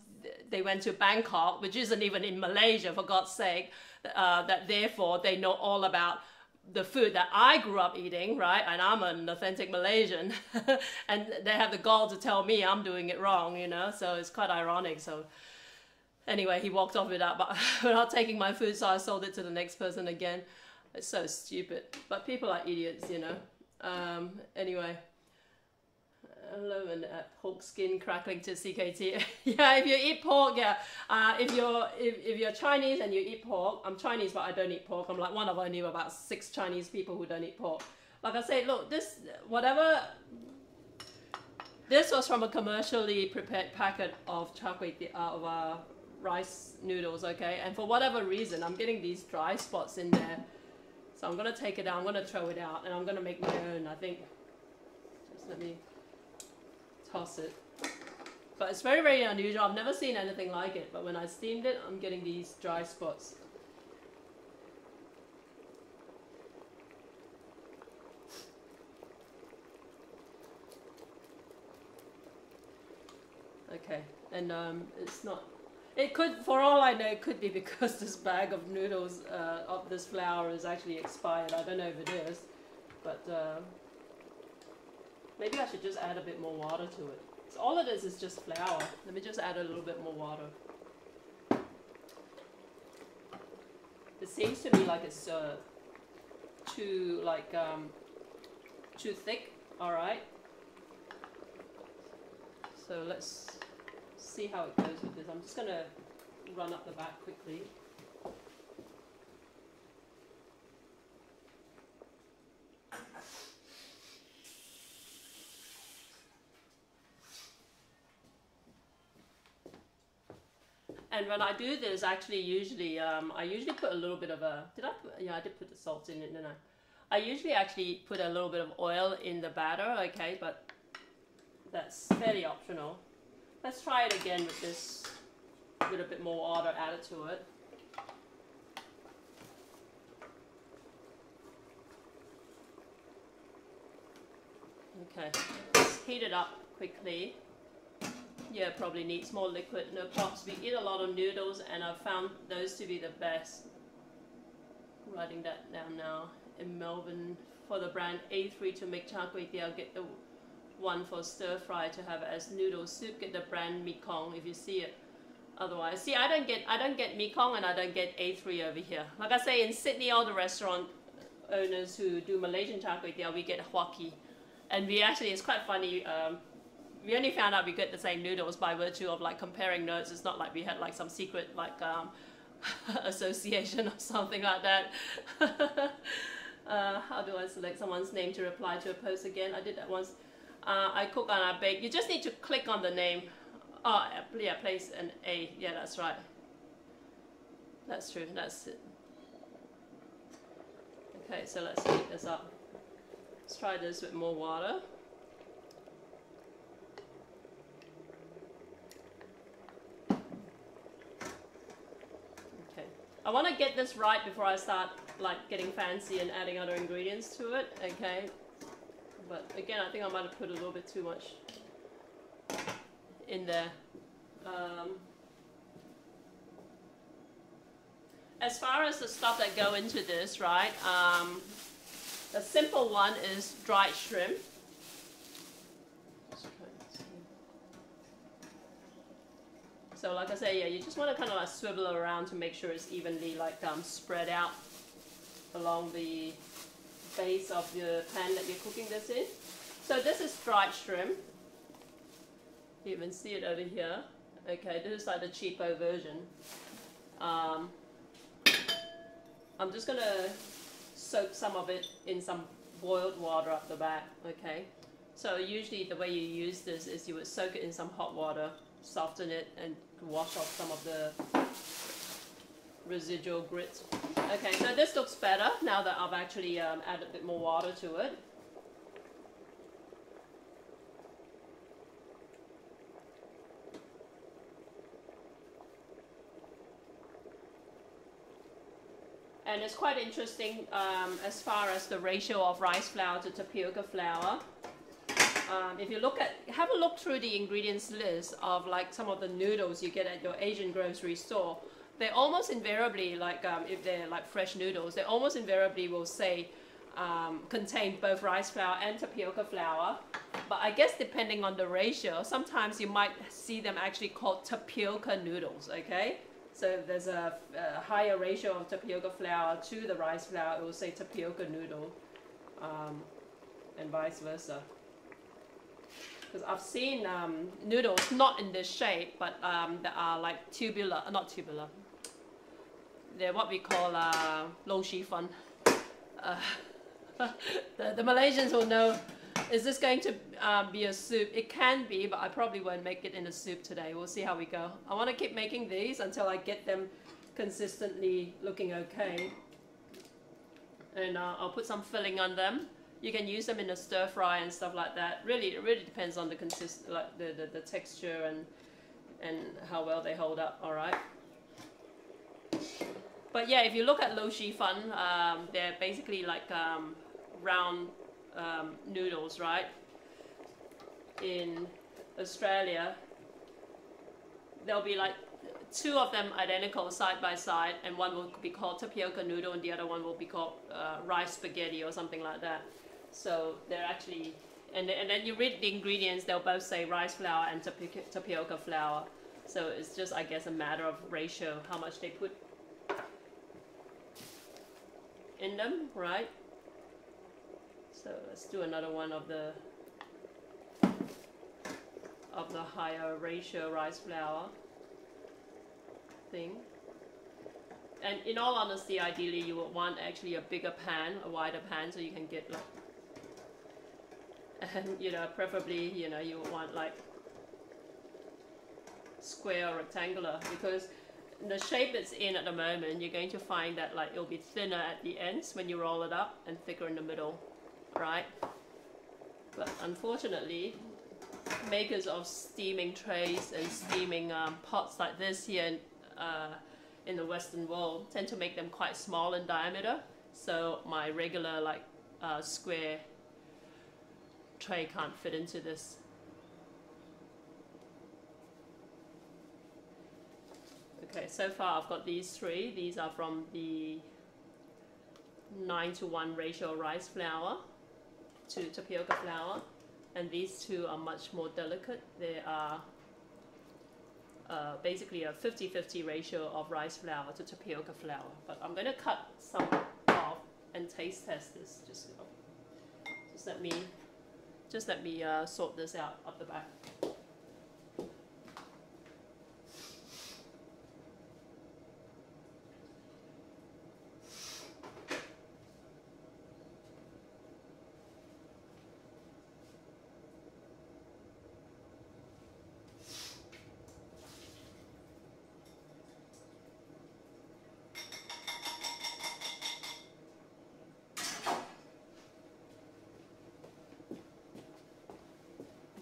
they went to Bangkok, which isn't even in Malaysia, for God's sake, that therefore they know all about the food that I grew up eating, right? And I'm an authentic Malaysian, and they have the gall to tell me I'm doing it wrong, you know. So it's quite ironic. So anyway, he walked off without taking my food, so I sold it to the next person again. It's so stupid, but people are idiots, you know. Anyway, hello, and pork skin crackling to CKT. Yeah, if you eat pork, yeah. If you're Chinese and you eat pork, I'm Chinese but I don't eat pork. I'm like one of only about 6 Chinese people who don't eat pork. Like I say, look, this was from a commercially prepared packet of char kway teow, rice noodles, okay? And for whatever reason, I'm getting these dry spots in there. So I'm gonna take it out, I'm gonna throw it out, and I'm gonna make my own, I think. Just let me toss it. But it's very, very unusual. I've never seen anything like it. But when I steamed it, I'm getting these dry spots. Okay, and it's not. It could, for all I know, it could be because this bag of noodles of this flour is actually expired. I don't know if it is, but maybe I should just add a bit more water to it. So all it is just flour. Let me just add a little bit more water. It seems to me like it's too thick. All right. So let's see how it goes with this. I'm just gonna run up the back quickly. And when I do this, actually, usually, I usually put a little bit of a, yeah, I did put the salt in it, didn't I? I usually actually put a little bit of oil in the batter, okay, but that's fairly optional. Let's try it again with this, with a bit more water added to it. Okay, let's heat it up quickly. Yeah, probably needs more liquid, no props. We eat a lot of noodles and I've found those to be the best. Writing that down now. In Melbourne, for the brand A3 to make char kway teow, get the one for stir fry to have as noodle soup. Get the brand Mekong if you see it. Otherwise, see, I don't get Mekong and I don't get A3 over here. Like I say, in Sydney, all the restaurant owners who do Malaysian char kway teow, we get Huaki, and we actually, it's quite funny. We only found out we get the same noodles by virtue of like comparing notes. It's not like we had like some secret like association or something like that. How do I select someone's name to reply to a post again? I did that once. I cook and I bake. You just need to click on the name. Oh, yeah, place an A. Yeah, that's right. That's true. That's it. Okay, so let's heat this up. Let's try this with more water. I want to get this right before I start like getting fancy and adding other ingredients to it, okay? But again, I think I might have put a little bit too much in there. As far as the stuff that go into this, right? A simple one is dried shrimp. So like I say, yeah, you just want to kind of like swivel it around to make sure it's evenly like spread out along the base of the pan that you're cooking this in. So this is dried shrimp. You even see it over here. Okay, this is like the cheapo version. I'm just gonna soak some of it in some boiled water up the back. Okay, so usually the way you use this is you would soak it in some hot water, soften it, and wash off some of the residual grit. Okay, so this looks better now that I've actually added a bit more water to it. And it's quite interesting as far as the ratio of rice flour to tapioca flour. If you look at, have a look through the ingredients list of like some of the noodles you get at your Asian grocery store. They almost invariably, like if they're like fresh noodles, they almost invariably will say contain both rice flour and tapioca flour. But I guess depending on the ratio, sometimes you might see them actually called tapioca noodles, okay? So if there's a higher ratio of tapioca flour to the rice flour, it will say tapioca noodle, and vice versa. Because I've seen noodles not in this shape, but that are like tubular, not tubular. They're what we call long shi fun. The Malaysians will know. Is this going to be a soup? It can be, but I probably won't make it in a soup today. We'll see how we go. I want to keep making these until I get them consistently looking okay. And I'll put some filling on them. You can use them in a stir fry and stuff like that. Really, it really depends on the the texture and how well they hold up. All right. But yeah, if you look at Lo Shi Fan, they're basically like round noodles, right? In Australia, there'll be like 2 of them identical side by side, and one will be called tapioca noodle and the other one will be called rice spaghetti or something like that. So they're actually, and then you read the ingredients, they'll both say rice flour and tapioca flour. So it's just, I guess, a matter of ratio, how much they put in them, right? So let's do another one of the higher ratio rice flour thing. And in all honesty, ideally you would want actually a bigger pan, a wider pan, so you can get like, and you know, preferably, you know, you would want like square or rectangular, because the shape it's in at the moment, you're going to find that like it'll be thinner at the ends when you roll it up and thicker in the middle, right? But unfortunately, makers of steaming trays and steaming pots like this here in the Western world tend to make them quite small in diameter, so my regular like square tray can't fit into this. Okay, so far I've got these 3. These are from the 9:1 ratio rice flour to tapioca flour, and these 2 are much more delicate. They are basically a 50-50 ratio of rice flour to tapioca flour. But I'm going to cut some off and taste test this. Just let me sort this out up the back.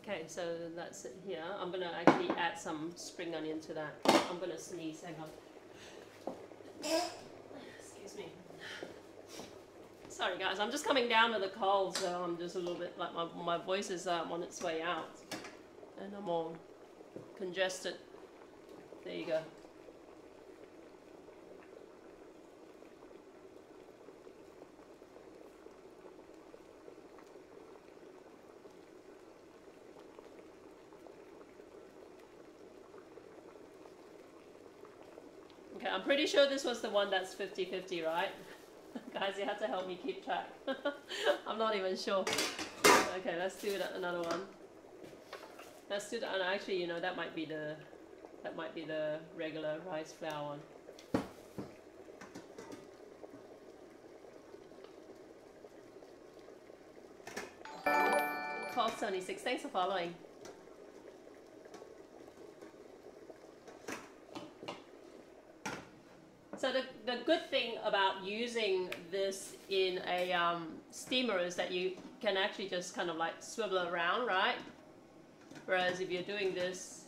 Okay, so that's it here. I'm going to actually add some spring onion to that. I'm going to sneeze, hang on. Excuse me. Sorry guys, I'm just coming down with a cold, so I'm just a little bit, like my voice is on its way out. And I'm all congested. There you go. Okay, I'm pretty sure this was the one that's 50-50, right? Guys, you have to help me keep track. I'm not even sure. Okay, let's do another one. Let's do that, and actually, you know, that might be the regular rice flour one. $12.76. Thanks for following. So the good thing about using this in a steamer is that you can actually just kind of like swivel around, right? Whereas if you're doing this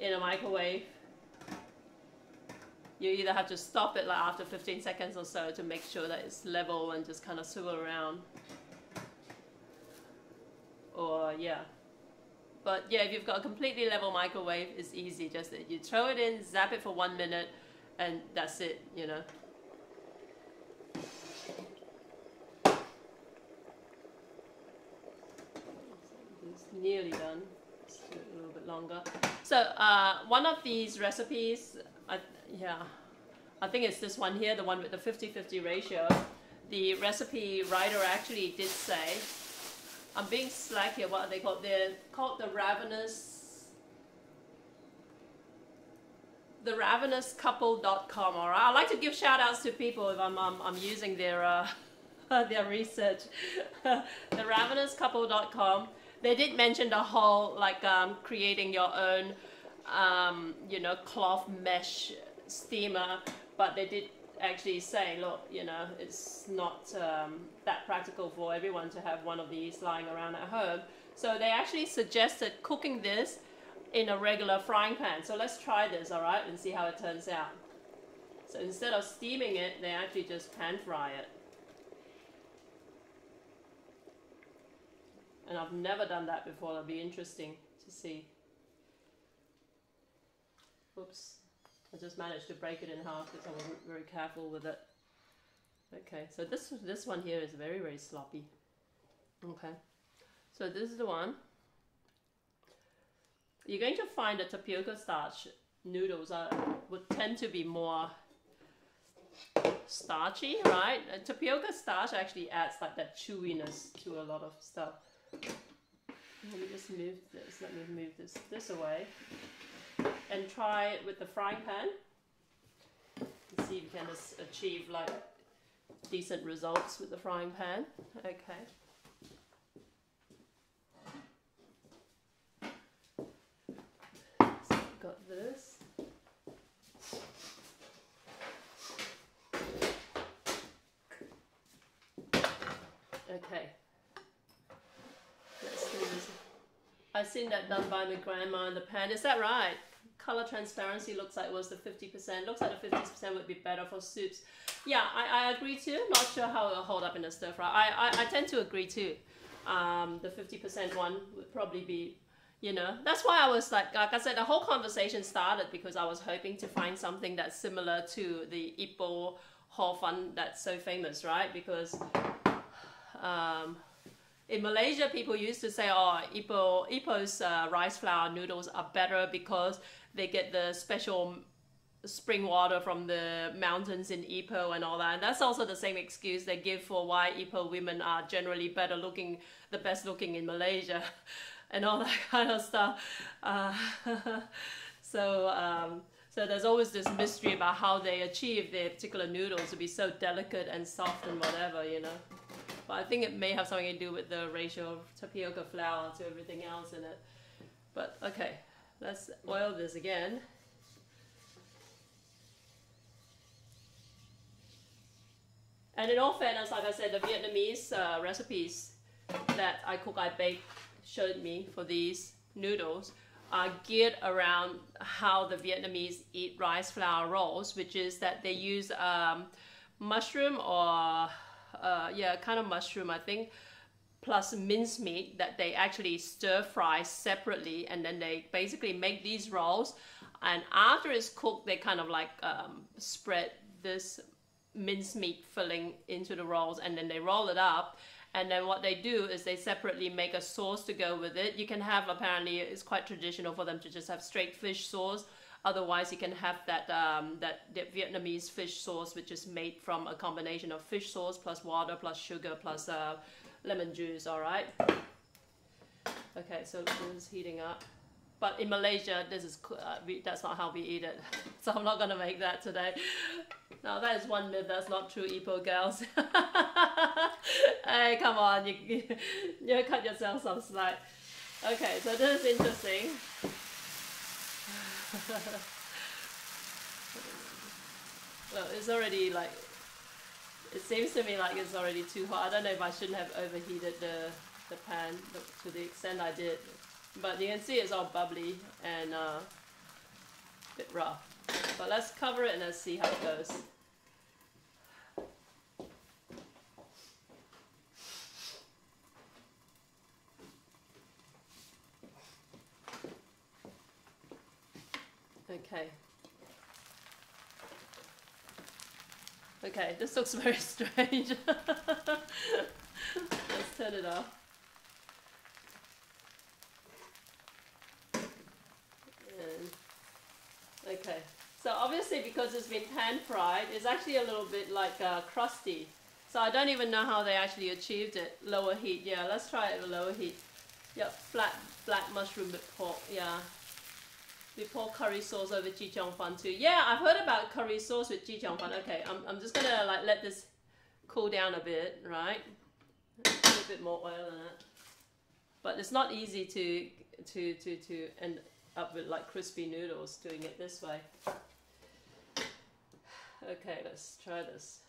in a microwave, you either have to stop it like after 15 seconds or so to make sure that it's level and just kind of swivel around. Or yeah. But yeah, if you've got a completely level microwave, it's easy. Just that you throw it in, zap it for 1 minute, and that's it, you know. It's nearly done. Let's do it a little bit longer. So one of these recipes, I think it's this one here, the one with the 50-50 ratio. The recipe writer actually did say, I'm being slack here, what are they called? They're called the ravenouscouple.com. All right, I like to give shout outs to people if I'm using their their research. The ravenouscouple.com. They did mention the whole like creating your own you know, cloth mesh steamer, but they did actually say, look, you know, it's not that practical for everyone to have one of these lying around at home. So they actually suggested cooking this in a regular frying pan. So let's try this, all right, and see how it turns out. So instead of steaming it, they actually just pan fry it. And I've never done that before. It'll be interesting to see. Oops, I just managed to break it in half because I wasn't very careful with it. Okay, so this one here is very, very sloppy. Okay, so this is the one. You're going to find the tapioca starch noodles would tend to be more starchy, right? And tapioca starch actually adds like that chewiness to a lot of stuff. Let me just move this. Let me move this away, and try it with the frying pan. And see if you can just achieve like decent results with the frying pan. Okay. So I've got this. Okay. Let's do this. I've seen that done by my grandma in the pan. Is that right? Color transparency looks like it was the 50%. Looks like the 50% would be better for soups. Yeah, I agree too. Not sure how it will hold up in a stir fry. I tend to agree too. The 50% one would probably be, you know, that's why I was like I said, the whole conversation started because I was hoping to find something that's similar to the Ipoh hor fun that's so famous, right? Because in Malaysia, people used to say, oh, Ipoh's rice flour noodles are better because they get the special spring water from the mountains in Ipoh and all that. And that's also the same excuse they give for why Ipoh women are generally better looking, the best looking in Malaysia and all that kind of stuff. So there's always this mystery about how they achieve their particular noodles to be so delicate and soft and whatever, you know. But I think it may have something to do with the ratio of tapioca flour to everything else in it. But okay, let's oil this again. And in all fairness, like I said, the Vietnamese recipes that I cook, I bake showed me for these noodles are geared around how the Vietnamese eat rice flour rolls, which is that they use mushroom or yeah, kind of mushroom, I think, plus mincemeat that they actually stir fry separately, and then they basically make these rolls, and after it's cooked, they kind of like spread this mincemeat filling into the rolls, and then they roll it up, and then what they do is they separately make a sauce to go with it. You can have, apparently it's quite traditional for them to just have straight fish sauce. Otherwise, you can have that that Vietnamese fish sauce, which is made from a combination of fish sauce plus water plus sugar plus lemon juice. All right. Okay, so this is heating up. But in Malaysia, this is that's not how we eat it. So I'm not gonna make that today. Now that is one myth that's not true, Ipoh girls. Hey, come on, you cut yourself some slack. Okay, so this is interesting. Well, it's already like, it seems to me like it's already too hot. I don't know if I shouldn't have overheated the pan to the extent I did. But you can see it's all bubbly and a bit rough. But let's cover it and let's see how it goes. Okay. Okay, this looks very strange. Let's turn it off. Okay, so obviously because it's been pan fried, it's actually a little bit like crusty. So I don't even know how they actually achieved it. Lower heat, yeah, let's try it at lower heat. Yep, flat black mushroom with pork, yeah. We pour curry sauce over chi chong fan too. Yeah, I've heard about curry sauce with chi chong fan. Okay, I'm just gonna like let this cool down a bit, right? A little bit more oil in it. But it's not easy to end up with like crispy noodles doing it this way. Okay, let's try this.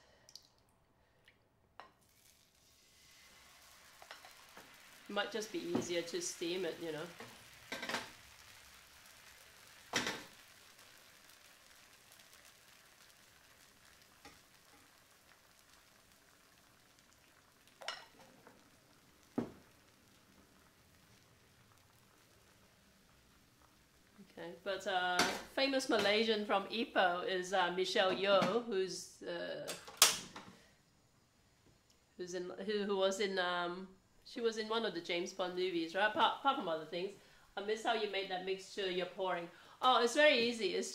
It might just be easier to steam it, you know. Okay, but famous Malaysian from Ipoh is Michelle Yeoh, who was in she was in one of the James Bond movies, right? Apart from other things. I miss how you made that mixture you're pouring. Oh, it's very easy. It's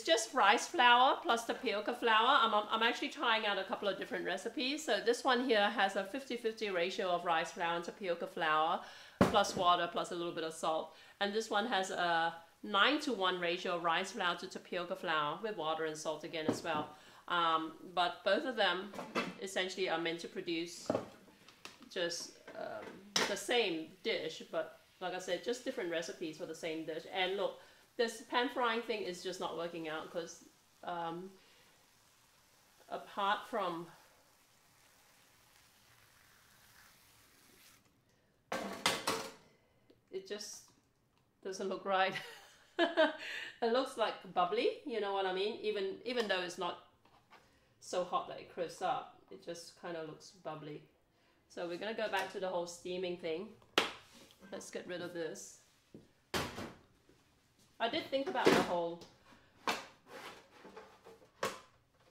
just rice flour plus tapioca flour. I'm actually trying out a couple of different recipes. So this one here has a 50-50 ratio of rice flour and tapioca flour plus water plus a little bit of salt. And this one has a 9-to-1 ratio of rice flour to tapioca flour with water and salt again as well. But both of them essentially are meant to produce just the same dish, but like I said, just different recipes for the same dish. And look, this pan frying thing is just not working out because apart from it just doesn't look right. It looks like bubbly, you know what I mean? Even though it's not so hot that it crisps up, it just kind of looks bubbly. So we're gonna go back to the whole steaming thing. Let's get rid of this. I did think about the whole,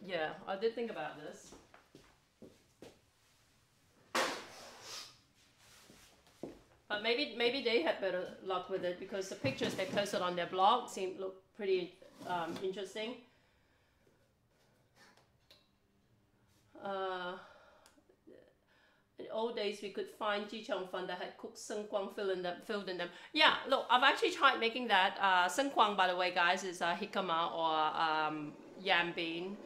yeah, I did think about this. But maybe they had better luck with it because the pictures they posted on their blog look pretty interesting. In old days, we could find ji chong fan that had cooked seng kwang filled in them. Yeah, look, I've actually tried making that. Seng kwang, by the way, guys, is jicama or yam bean,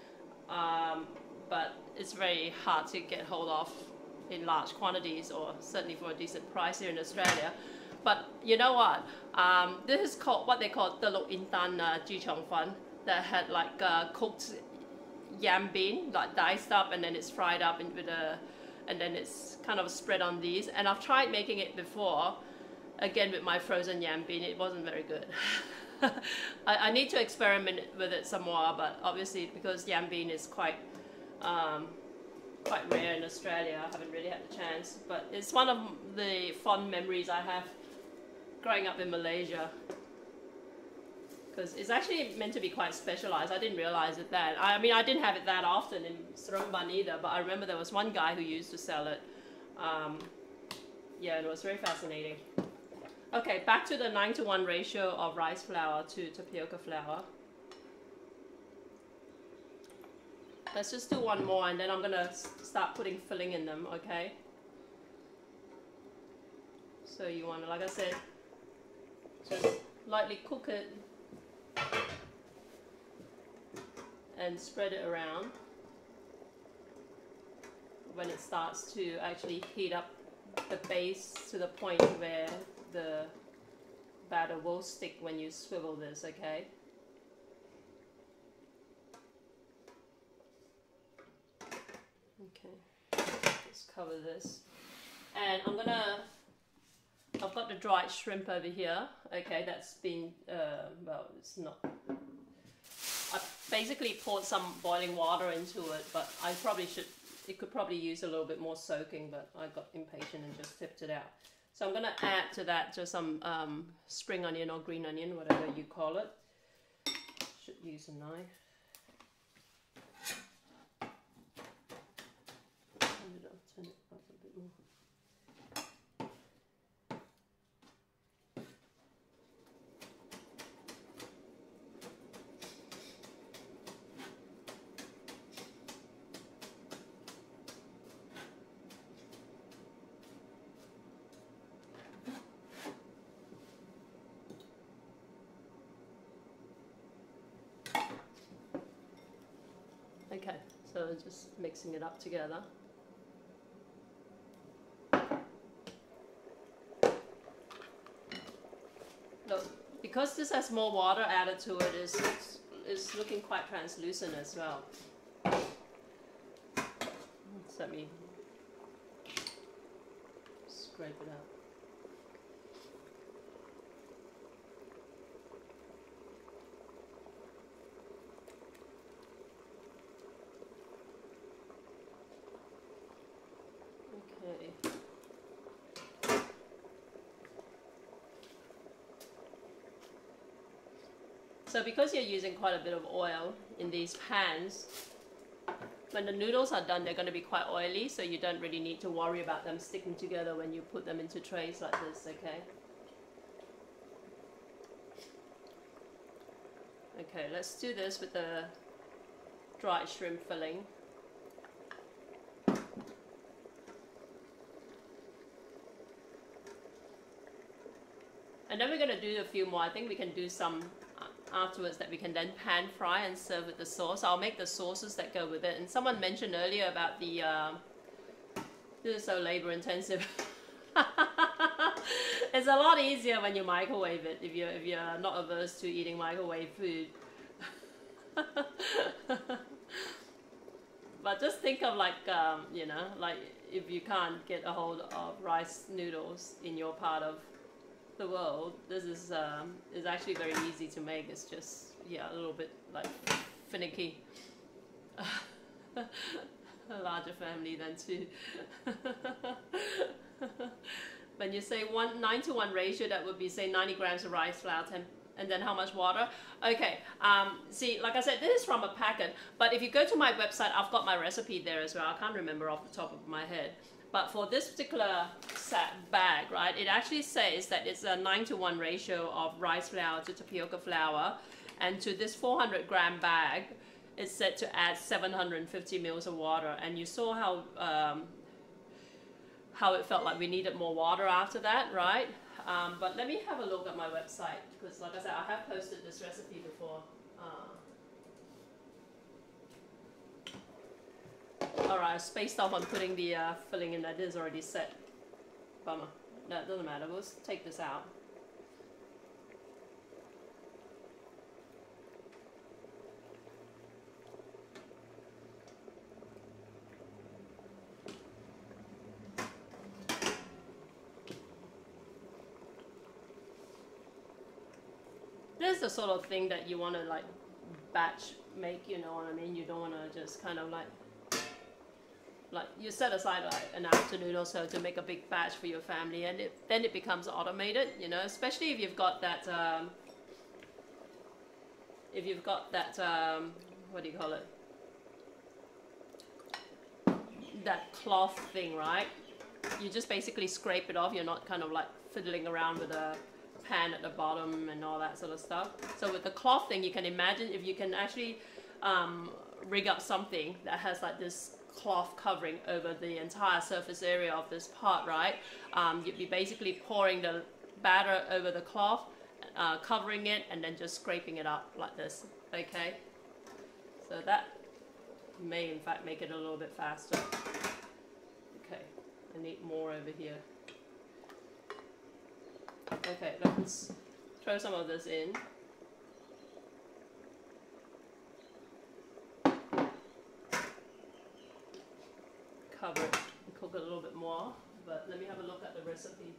but it's very hard to get hold of in large quantities, or certainly for a decent price here in Australia. But you know what? This is called what they call telok intan ji chong fan that had like cooked yam bean, like diced up, and then it's fried up and then it's kind of spread on these. And I've tried making it before, again with my frozen yam bean. It wasn't very good. I need to experiment with it some more, but obviously because yam bean is quite rare in Australia, I haven't really had the chance. But it's one of the fond memories I have growing up in Malaysia, because it's actually meant to be quite specialized. I didn't realize it that. I mean, I didn't have it that often in Seremban either, but I remember there was one guy who used to sell it. Yeah, it was very fascinating. Okay, back to the 9-to-1 ratio of rice flour to tapioca flour. Let's just do one more and then I'm gonna start putting filling in them, okay? So you want to, like I said, just lightly cook it and spread it around. When it starts to actually heat up the base to the point where the batter will stick when you swivel this, okay? Okay, just cover this. And I've got the dried shrimp over here, okay, that's been, well, it's not, I basically poured some boiling water into it, but it could probably use a little bit more soaking, but I got impatient and just tipped it out. So I'm going to add to that just some spring onion or green onion, whatever you call it. Should use a knife. Turn it up a bit more. Okay, so just mixing it up together. Look, because this has more water added to it, it's is looking quite translucent as well. So let me scrape it out. Okay. So because you're using quite a bit of oil in these pans, when the noodles are done, they're going to be quite oily, so you don't really need to worry about them sticking together when you put them into trays like this, okay? Okay, let's do this with the dried shrimp filling. And then we're going to do a few more. I think we can do some afterwards that we can then pan fry and serve with the sauce. I'll make the sauces that go with it. And someone mentioned earlier about the this is so labor intensive. It's a lot easier when you microwave it if you're not averse to eating microwave food. But just think of like you know, like if you can't get a hold of rice noodles in your part of the world, this is actually very easy to make. It's just, yeah, a little bit like finicky. A larger family than two. When you say 9:1 ratio, that would be, say, 90 grams of rice flour, 10, and then how much water? Okay, see, like I said, this is from a packet, but if you go to my website, I've got my recipe there as well. I can't remember off the top of my head. But for this particular bag, right, it actually says that it's a 9:1 ratio of rice flour to tapioca flour. And to this 400 gram bag, it's said to add 750 mils of water. And you saw how it felt like we needed more water after that, right? But let me have a look at my website, because like I said, I have posted this recipe before. Alright, I spaced off on putting the filling in. That is already set. Bummer. No, it doesn't matter. We'll take this out. This is the sort of thing that you want to like batch make, you know what I mean? You don't want to just kind of like you set aside like an afternoon or so to make a big batch for your family, and then it becomes automated, you know, especially if you've got that what do you call it, that cloth thing, right? You just basically scrape it off. You're not kind of like fiddling around with a pan at the bottom and all that sort of stuff. So with the cloth thing, you can imagine if you can actually rig up something that has like this cloth covering over the entire surface area of this pot, right? You'd be basically pouring the batter over the cloth, covering it, and then just scraping it up like this, okay? So that may in fact make it a little bit faster. Okay, I need more over here. Okay, let's throw some of this in. Cover it and cook it a little bit more, but let me have a look at the recipe.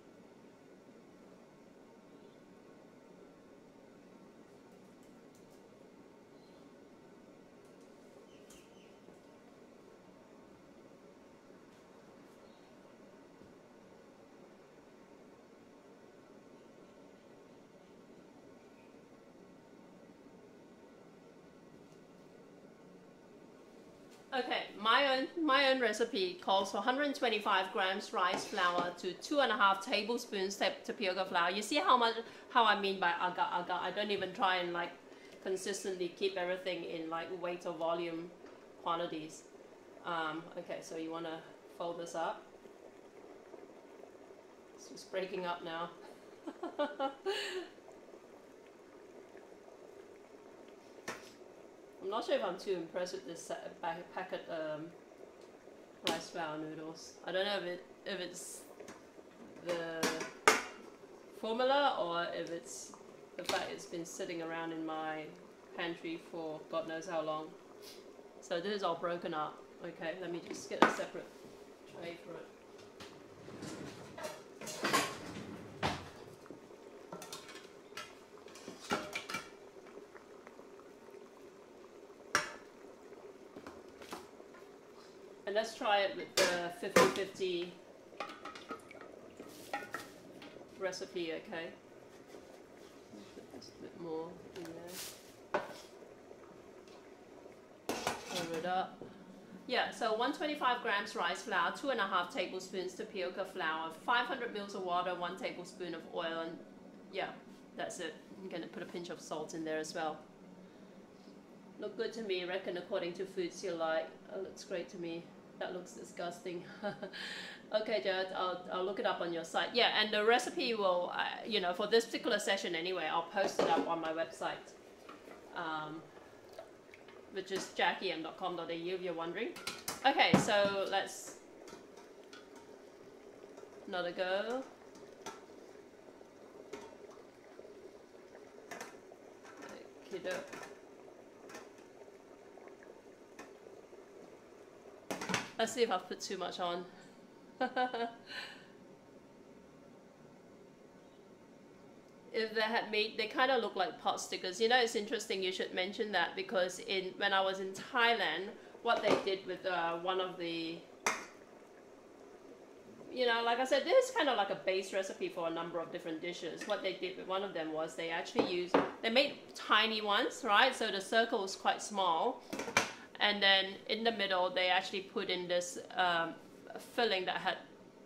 Okay, my own recipe calls for 125 grams rice flour to 2.5 tablespoons tapioca flour. You see how I mean by agar. I don't even try and like consistently keep everything in like weight or volume quantities. Okay, so you want to fold this up. It's just breaking up now. I'm not sure if I'm too impressed with this packet rice flour noodles. I don't know if it's the formula or if it's the fact it's been sitting around in my pantry for God knows how long. So this is all broken up. Okay, let me just get a separate tray for it. And let's try it with the 50-50 recipe, okay? Put this a bit more in there. Cover it up. Yeah, so 125 grams rice flour, 2.5 tablespoons tapioca flour, 500 mils of water, 1 tablespoon of oil, and yeah, that's it. I'm gonna put a pinch of salt in there as well. Look good to me, reckon, according to foods you like. It looks great to me. That looks disgusting. Okay, Jared, I'll look it up on your site. Yeah, and the recipe will, you know, for this particular session anyway, I'll post it up on my website, which is jackiem.com.au if you're wondering. Okay, so let's, another go. Okey-doke. Let's see if I've put too much on. If they had made, they kind of look like pot stickers. You know, it's interesting you should mention that, because when I was in Thailand, what they did with one of the, you know, like I said, this is kind of like a base recipe for a number of different dishes. What they did with one of them was they actually they made tiny ones, right? So the circle was quite small. And then in the middle, they actually put in this filling that had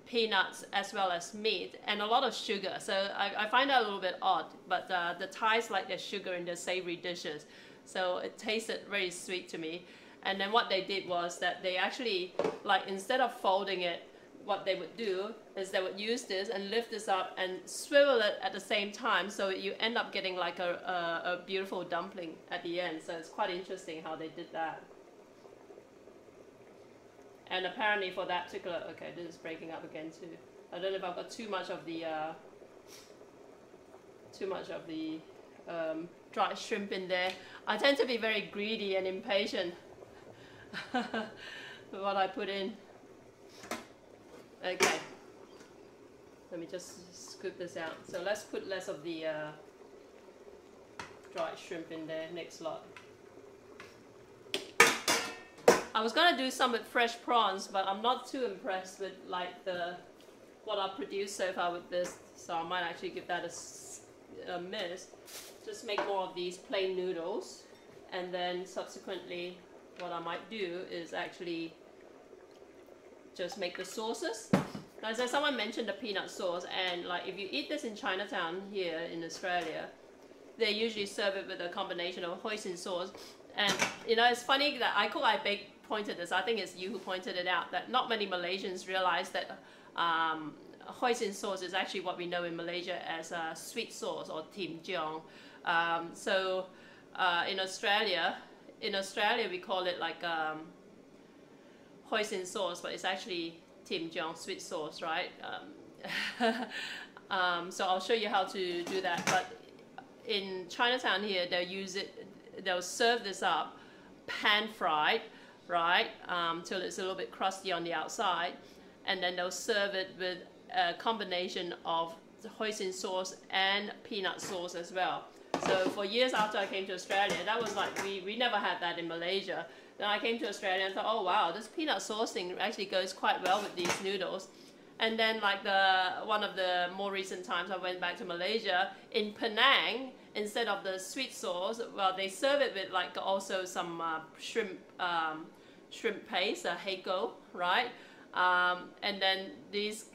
peanuts as well as meat and a lot of sugar. So I find that a little bit odd, but the Thais like their sugar in their savory dishes. So it tasted very sweet to me. And then what they did was that they actually, like, instead of folding it, what they would do is they would use this and lift this up and swivel it at the same time, so you end up getting like a beautiful dumpling at the end. So it's quite interesting how they did that. And apparently for that particular, okay, this is breaking up again too. I don't know if I've got too much of the dried shrimp in there. I tend to be very greedy and impatient with what I put in. Okay, let me just scoop this out. So let's put less of the dried shrimp in there next lot. I was gonna do some with fresh prawns, but I'm not too impressed with like what I've produced so far with this, so I might actually give that a miss. Just make more of these plain noodles, and then subsequently what I might do is actually just make the sauces. Now, as someone mentioned the peanut sauce, and like if you eat this in Chinatown here in Australia, they usually serve it with a combination of hoisin sauce. And you know, it's funny that I Cook, I Bake pointed this, I think it's you who pointed it out, that not many Malaysians realize that hoisin sauce is actually what we know in Malaysia as sweet sauce or tim jiong. In Australia we call it like hoisin sauce, but it's actually tim jiong, sweet sauce, right? So I'll show you how to do that. But in Chinatown here, they'll serve this up pan fried, right, till it's a little bit crusty on the outside, and then they'll serve it with a combination of the hoisin sauce and peanut sauce as well. So for years after I came to Australia, that was like, we never had that in Malaysia. Then I came to Australia and thought, oh wow, this peanut sauce thing actually goes quite well with these noodles. And then like one of the more recent times I went back to Malaysia, in Penang, instead of the sweet sauce, well, they serve it with like also some shrimp paste, hako, right? And then these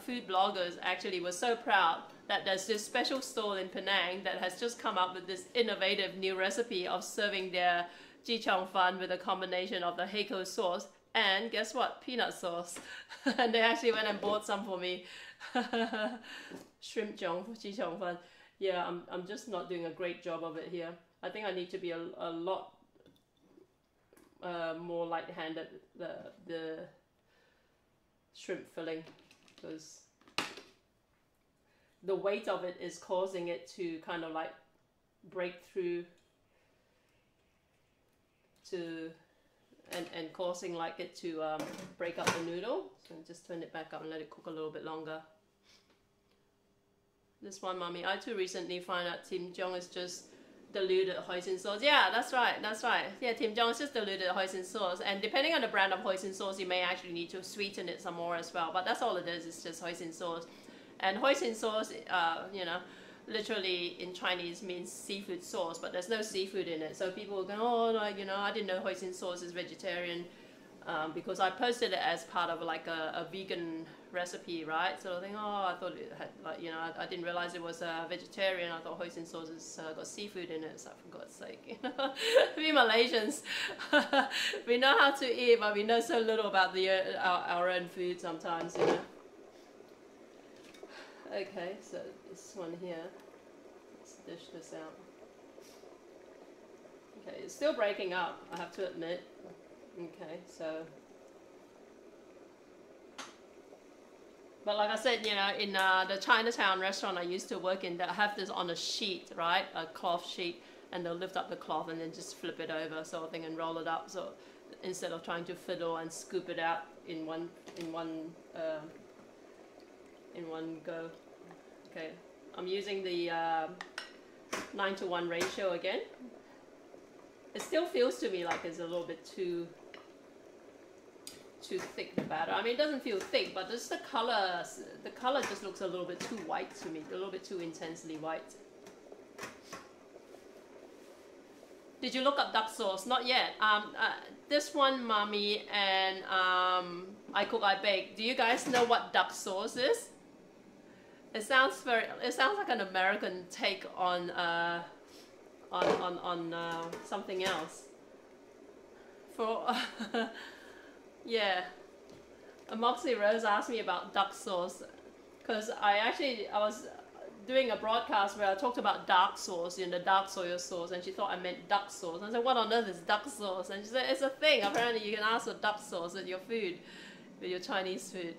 food bloggers actually were so proud that there's this special stall in Penang that has just come up with this innovative new recipe of serving their ji chong fan with a combination of the hako sauce and guess what? Peanut sauce. And they actually went and bought some for me. Shrimp ji chong fan. Yeah, I'm just not doing a great job of it here. I think I need to be a lot more light-handed the shrimp filling, because the weight of it is causing it to kind of like break through to and causing like it to break up the noodle. So just turn it back up and let it cook a little bit longer. This one, mommy, I too recently found out Tim Jong is just diluted hoisin sauce. Yeah, that's right. Yeah, Tim Jong is just diluted hoisin sauce, and depending on the brand of hoisin sauce, you may actually need to sweeten it some more as well. But that's all it is. It's just hoisin sauce, and hoisin sauce, you know, literally in Chinese means seafood sauce, but there's no seafood in it. So people will go, oh, like, you know, I didn't know hoisin sauce is vegetarian, because I posted it as part of like a vegan recipe, right? So I think, oh, I thought it had, like, you know, I didn't realize it was vegetarian. I thought hoisin sauce has got seafood in it. So for God's sake, you know, we Malaysians, we know how to eat, but we know so little about our own food sometimes, you know. Okay, so this one here, let's dish this out. Okay, it's still breaking up, I have to admit. Okay, so, but like I said, you know, in the Chinatown restaurant I used to work in, they have this on a sheet, right, a cloth sheet, and they'll lift up the cloth and then just flip it over, sort of thing, and roll it up. So instead of trying to fiddle and scoop it out in one go. Okay, I'm using the 9:1 ratio again. It still feels to me like it's a little bit too thick, the batter. I mean, it doesn't feel thick, but just the color just looks a little bit too white to me, a little bit too intensely white. Did you look up duck sauce? Not yet. This one, mommy, and I cook, I bake. Do you guys know what duck sauce is? It sounds like an American take on something else. For yeah, Moxie Rose asked me about duck sauce because I was doing a broadcast where I talked about dark sauce, you know, the dark soy sauce, and she thought I meant duck sauce. I said, what on earth is duck sauce? And she said, it's a thing. Apparently you can ask for duck sauce with your food, with your Chinese food.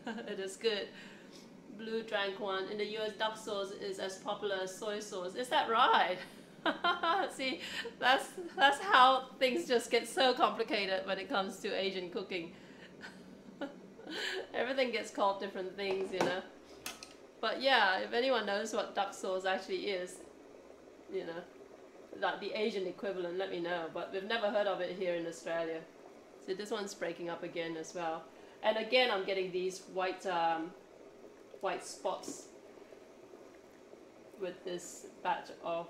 It is good. Blue drank one. In the US, duck sauce is as popular as soy sauce. Is that right? See, that's how things just get so complicated when it comes to Asian cooking. Everything gets called different things, you know. But yeah, if anyone knows what duck sauce actually is, you know, like the Asian equivalent, let me know. But we've never heard of it here in Australia. So this one's breaking up again as well. And again, I'm getting these white spots with this batch of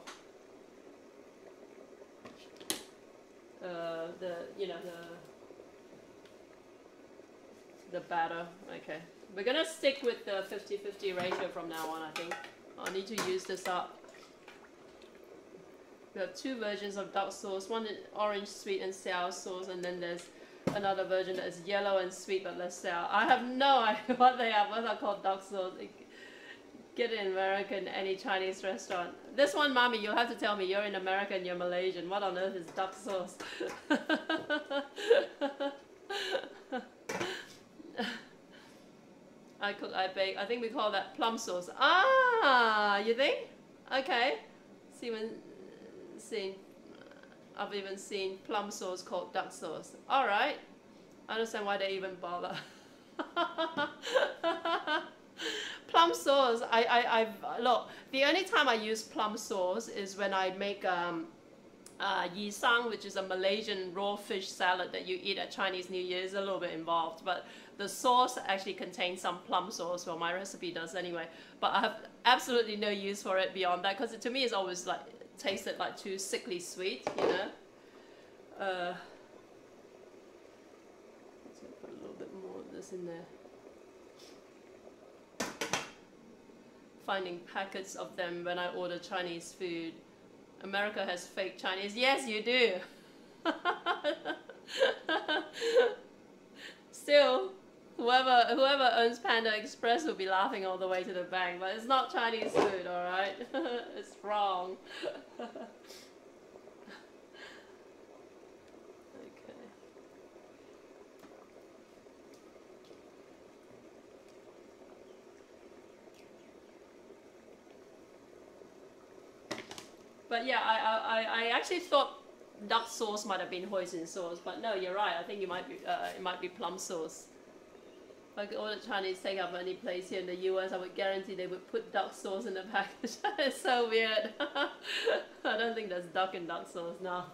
the batter. Okay, we're gonna stick with the 50-50 ratio from now on. I think I need to use this up. We have two versions of duck sauce. One is orange sweet and sour sauce, and then there's another version that is yellow and sweet but less sour. I have no idea what they are. What are called duck sauce? Get it in America in any Chinese restaurant. This one, mommy, you'll have to tell me. You're in America and you're Malaysian. What on earth is duck sauce? I cook, I bake. I think we call that plum sauce. Ah, you think? Okay. I've even seen plum sauce called duck sauce. All right. I understand why they even bother. Plum sauce. Look. The only time I use plum sauce is when I make yi sang, which is a Malaysian raw fish salad that you eat at Chinese New Year. Is a little bit involved, but the sauce actually contains some plum sauce. Well, my recipe does anyway. But I have absolutely no use for it beyond that because to me it's always like tasted like too sickly sweet, you know. Let's put a little bit more of this in there. Finding packets of them when I order Chinese food. America has fake Chinese. Yes, you do. Still, whoever owns Panda Express will be laughing all the way to the bank, but it's not Chinese food, all right? It's wrong. But yeah, I actually thought duck sauce might have been hoisin sauce, but no, you're right. I think it might be plum sauce. Like all the Chinese take up any place here in the US, I would guarantee they would put duck sauce in the package. It's so weird. I don't think there's duck in duck sauce now.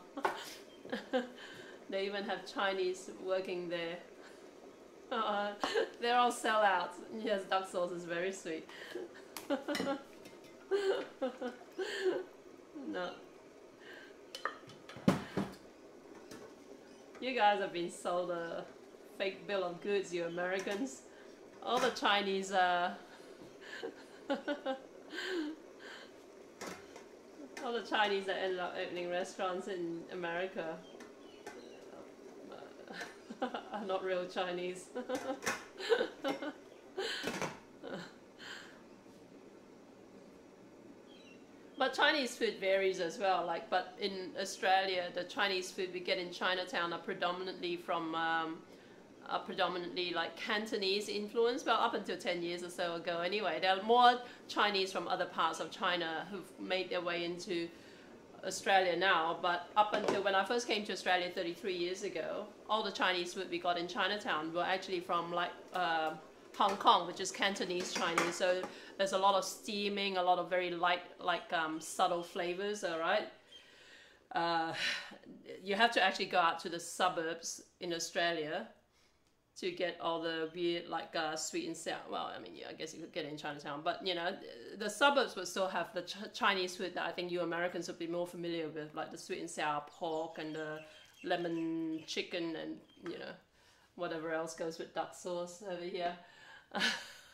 They even have Chinese working there. They're all sellouts. Yes, duck sauce is very sweet. No. You guys have been sold a fake bill of goods, you Americans. All the Chinese all the Chinese that ended up opening restaurants in America are not real Chinese. But Chinese food varies as well. Like, but in Australia, the Chinese food we get in Chinatown are predominantly from like Cantonese influence. Well, up until 10 years or so ago, anyway, there are more Chinese from other parts of China who've made their way into Australia now. But up until when I first came to Australia 33 years ago, all the Chinese food we got in Chinatown were actually from like Hong Kong, which is Cantonese Chinese. So there's a lot of steaming, a lot of very light, like subtle flavors. All right. You have to actually go out to the suburbs in Australia to get all the weird, like sweet and sour. Well, I mean, yeah, I guess you could get it in Chinatown, but you know, the suburbs would still have the Chinese food that I think you Americans would be more familiar with, like the sweet and sour pork and the lemon chicken and, you know, whatever else goes with duck sauce over here.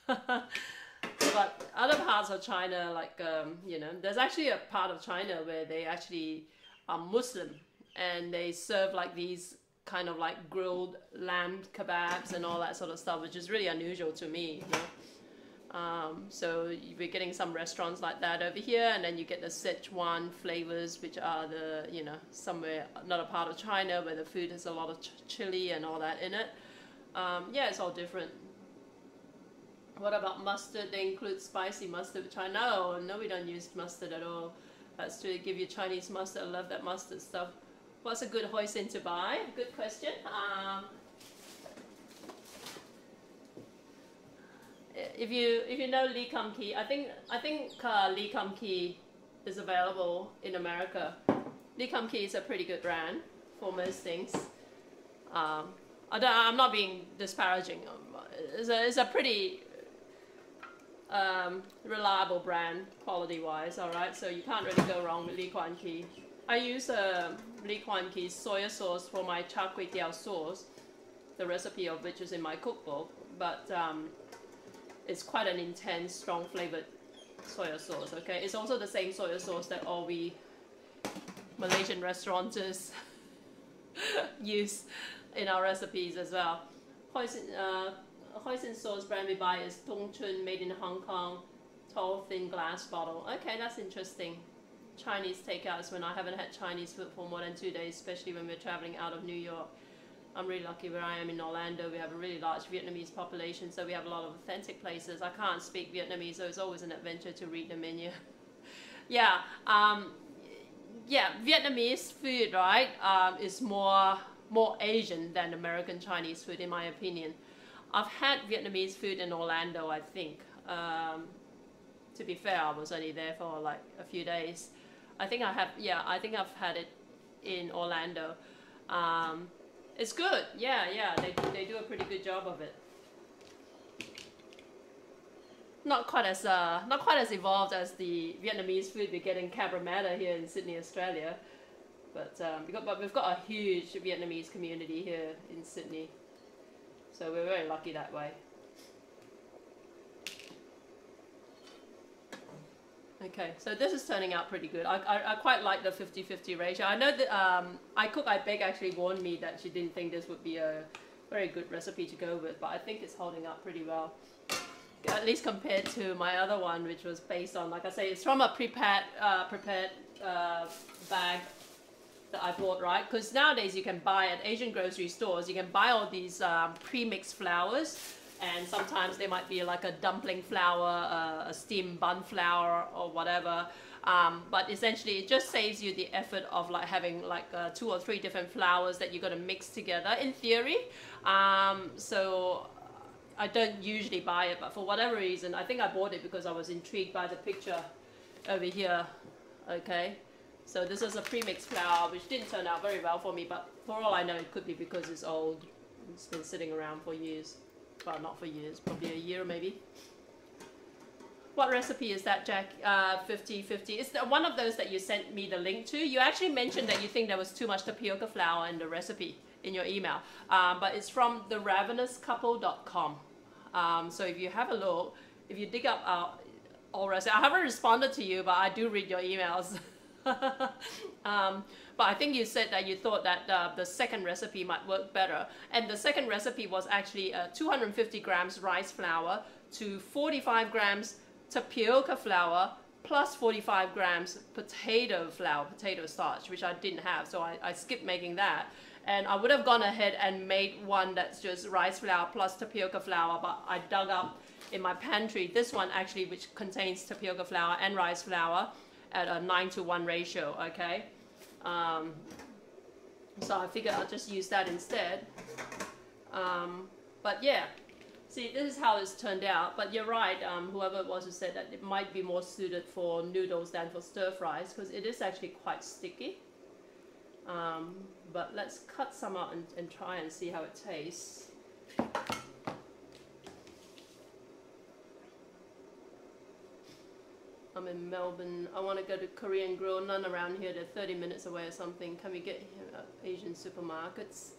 But other parts of China, like, you know, there's actually a part of China where they actually are Muslim and they serve like these kind of like grilled lamb kebabs and all that sort of stuff, which is really unusual to me, you know. So we're getting some restaurants like that over here, and then you get the Sichuan flavors, which are the, you know, somewhere, another part of China where the food has a lot of chili and all that in it. Yeah, it's all different. What about mustard? They include spicy mustard, which I know. No, we don't use mustard at all. That's to give you Chinese mustard. I love that mustard stuff. What's a good hoisin to buy? Good question. If you know Lee Kum Kee, I think Lee Kum Kee is available in America. Lee Kum Kee is a pretty good brand for most things. I'm not being disparaging. It's a pretty reliable brand quality-wise. All right, so you can't really go wrong with Lee Kum Kee. I use Lee Kum Kee soya sauce for my char kway teow sauce, the recipe of which is in my cookbook, but it's quite an intense, strong flavored soya sauce, okay? It's also the same soya sauce that all we Malaysian restaurateurs use in our recipes as well. Hoisin sauce brand we buy is Tong Chun, made in Hong Kong, tall, thin glass bottle. Okay, that's interesting. Chinese takeouts when I haven't had Chinese food for more than 2 days, especially when we're traveling out of New York. I'm really lucky where I am in Orlando. We have a really large Vietnamese population, so we have a lot of authentic places. I can't speak Vietnamese, so it's always an adventure to read the menu. Yeah, Vietnamese food, right, is more Asian than American Chinese food, in my opinion. I've had Vietnamese food in Orlando, I think. To be fair, I was only there for like a few days. I think I've had it in Orlando. It's good. Yeah, they do a pretty good job of it. Not quite as evolved as the Vietnamese food we get in Cabramatta here in Sydney, Australia. But we've got a huge Vietnamese community here in Sydney, so we're very lucky that way. Okay, so this is turning out pretty good. I quite like the 50-50 ratio. I know that I Bake actually warned me that she didn't think this would be a very good recipe to go with, but I think it's holding up pretty well. At least compared to my other one, which was based on, like I say, it's from a prepared bag that I bought, right? Because nowadays you can buy at Asian grocery stores, you can buy all these pre-mixed flours. And sometimes they might be like a dumpling flour, a steamed bun flour or whatever. But essentially it just saves you the effort of like having like 2 or 3 different flours that you're going to mix together in theory. So I don't usually buy it, but for whatever reason, I think I bought it because I was intrigued by the picture over here. Okay, so this is a pre-mixed flour, which didn't turn out very well for me, but for all I know, it could be because it's old. It's been sitting around for years. Well, not for years, probably a year maybe. What recipe is that, Jack? 50-50. It's one of those that you sent me the link to. You actually mentioned that you think there was too much tapioca flour in the recipe in your email. But it's from theravenouscouple.com. So if you have a look, if you dig up our old recipe, I haven't responded to you, but I do read your emails. But I think you said that you thought that the second recipe might work better. And the second recipe was actually 250 grams rice flour to 45 grams tapioca flour plus 45 grams potato flour, potato starch, which I didn't have. So I skipped making that. And I would have gone ahead and made one that's just rice flour plus tapioca flour, but I dug up in my pantry this one actually, which contains tapioca flour and rice flour at a 9:1 ratio, okay? So I figured I'll just use that instead. But yeah, see, this is how it's turned out. But you're right, whoever it was who said that it might be more suited for noodles than for stir fries, because it is actually quite sticky. But let's cut some out and try and see how it tastes. I'm in Melbourne. I want to go to Korean Grill. None around here. They're 30 minutes away or something. Can we get Asian supermarkets?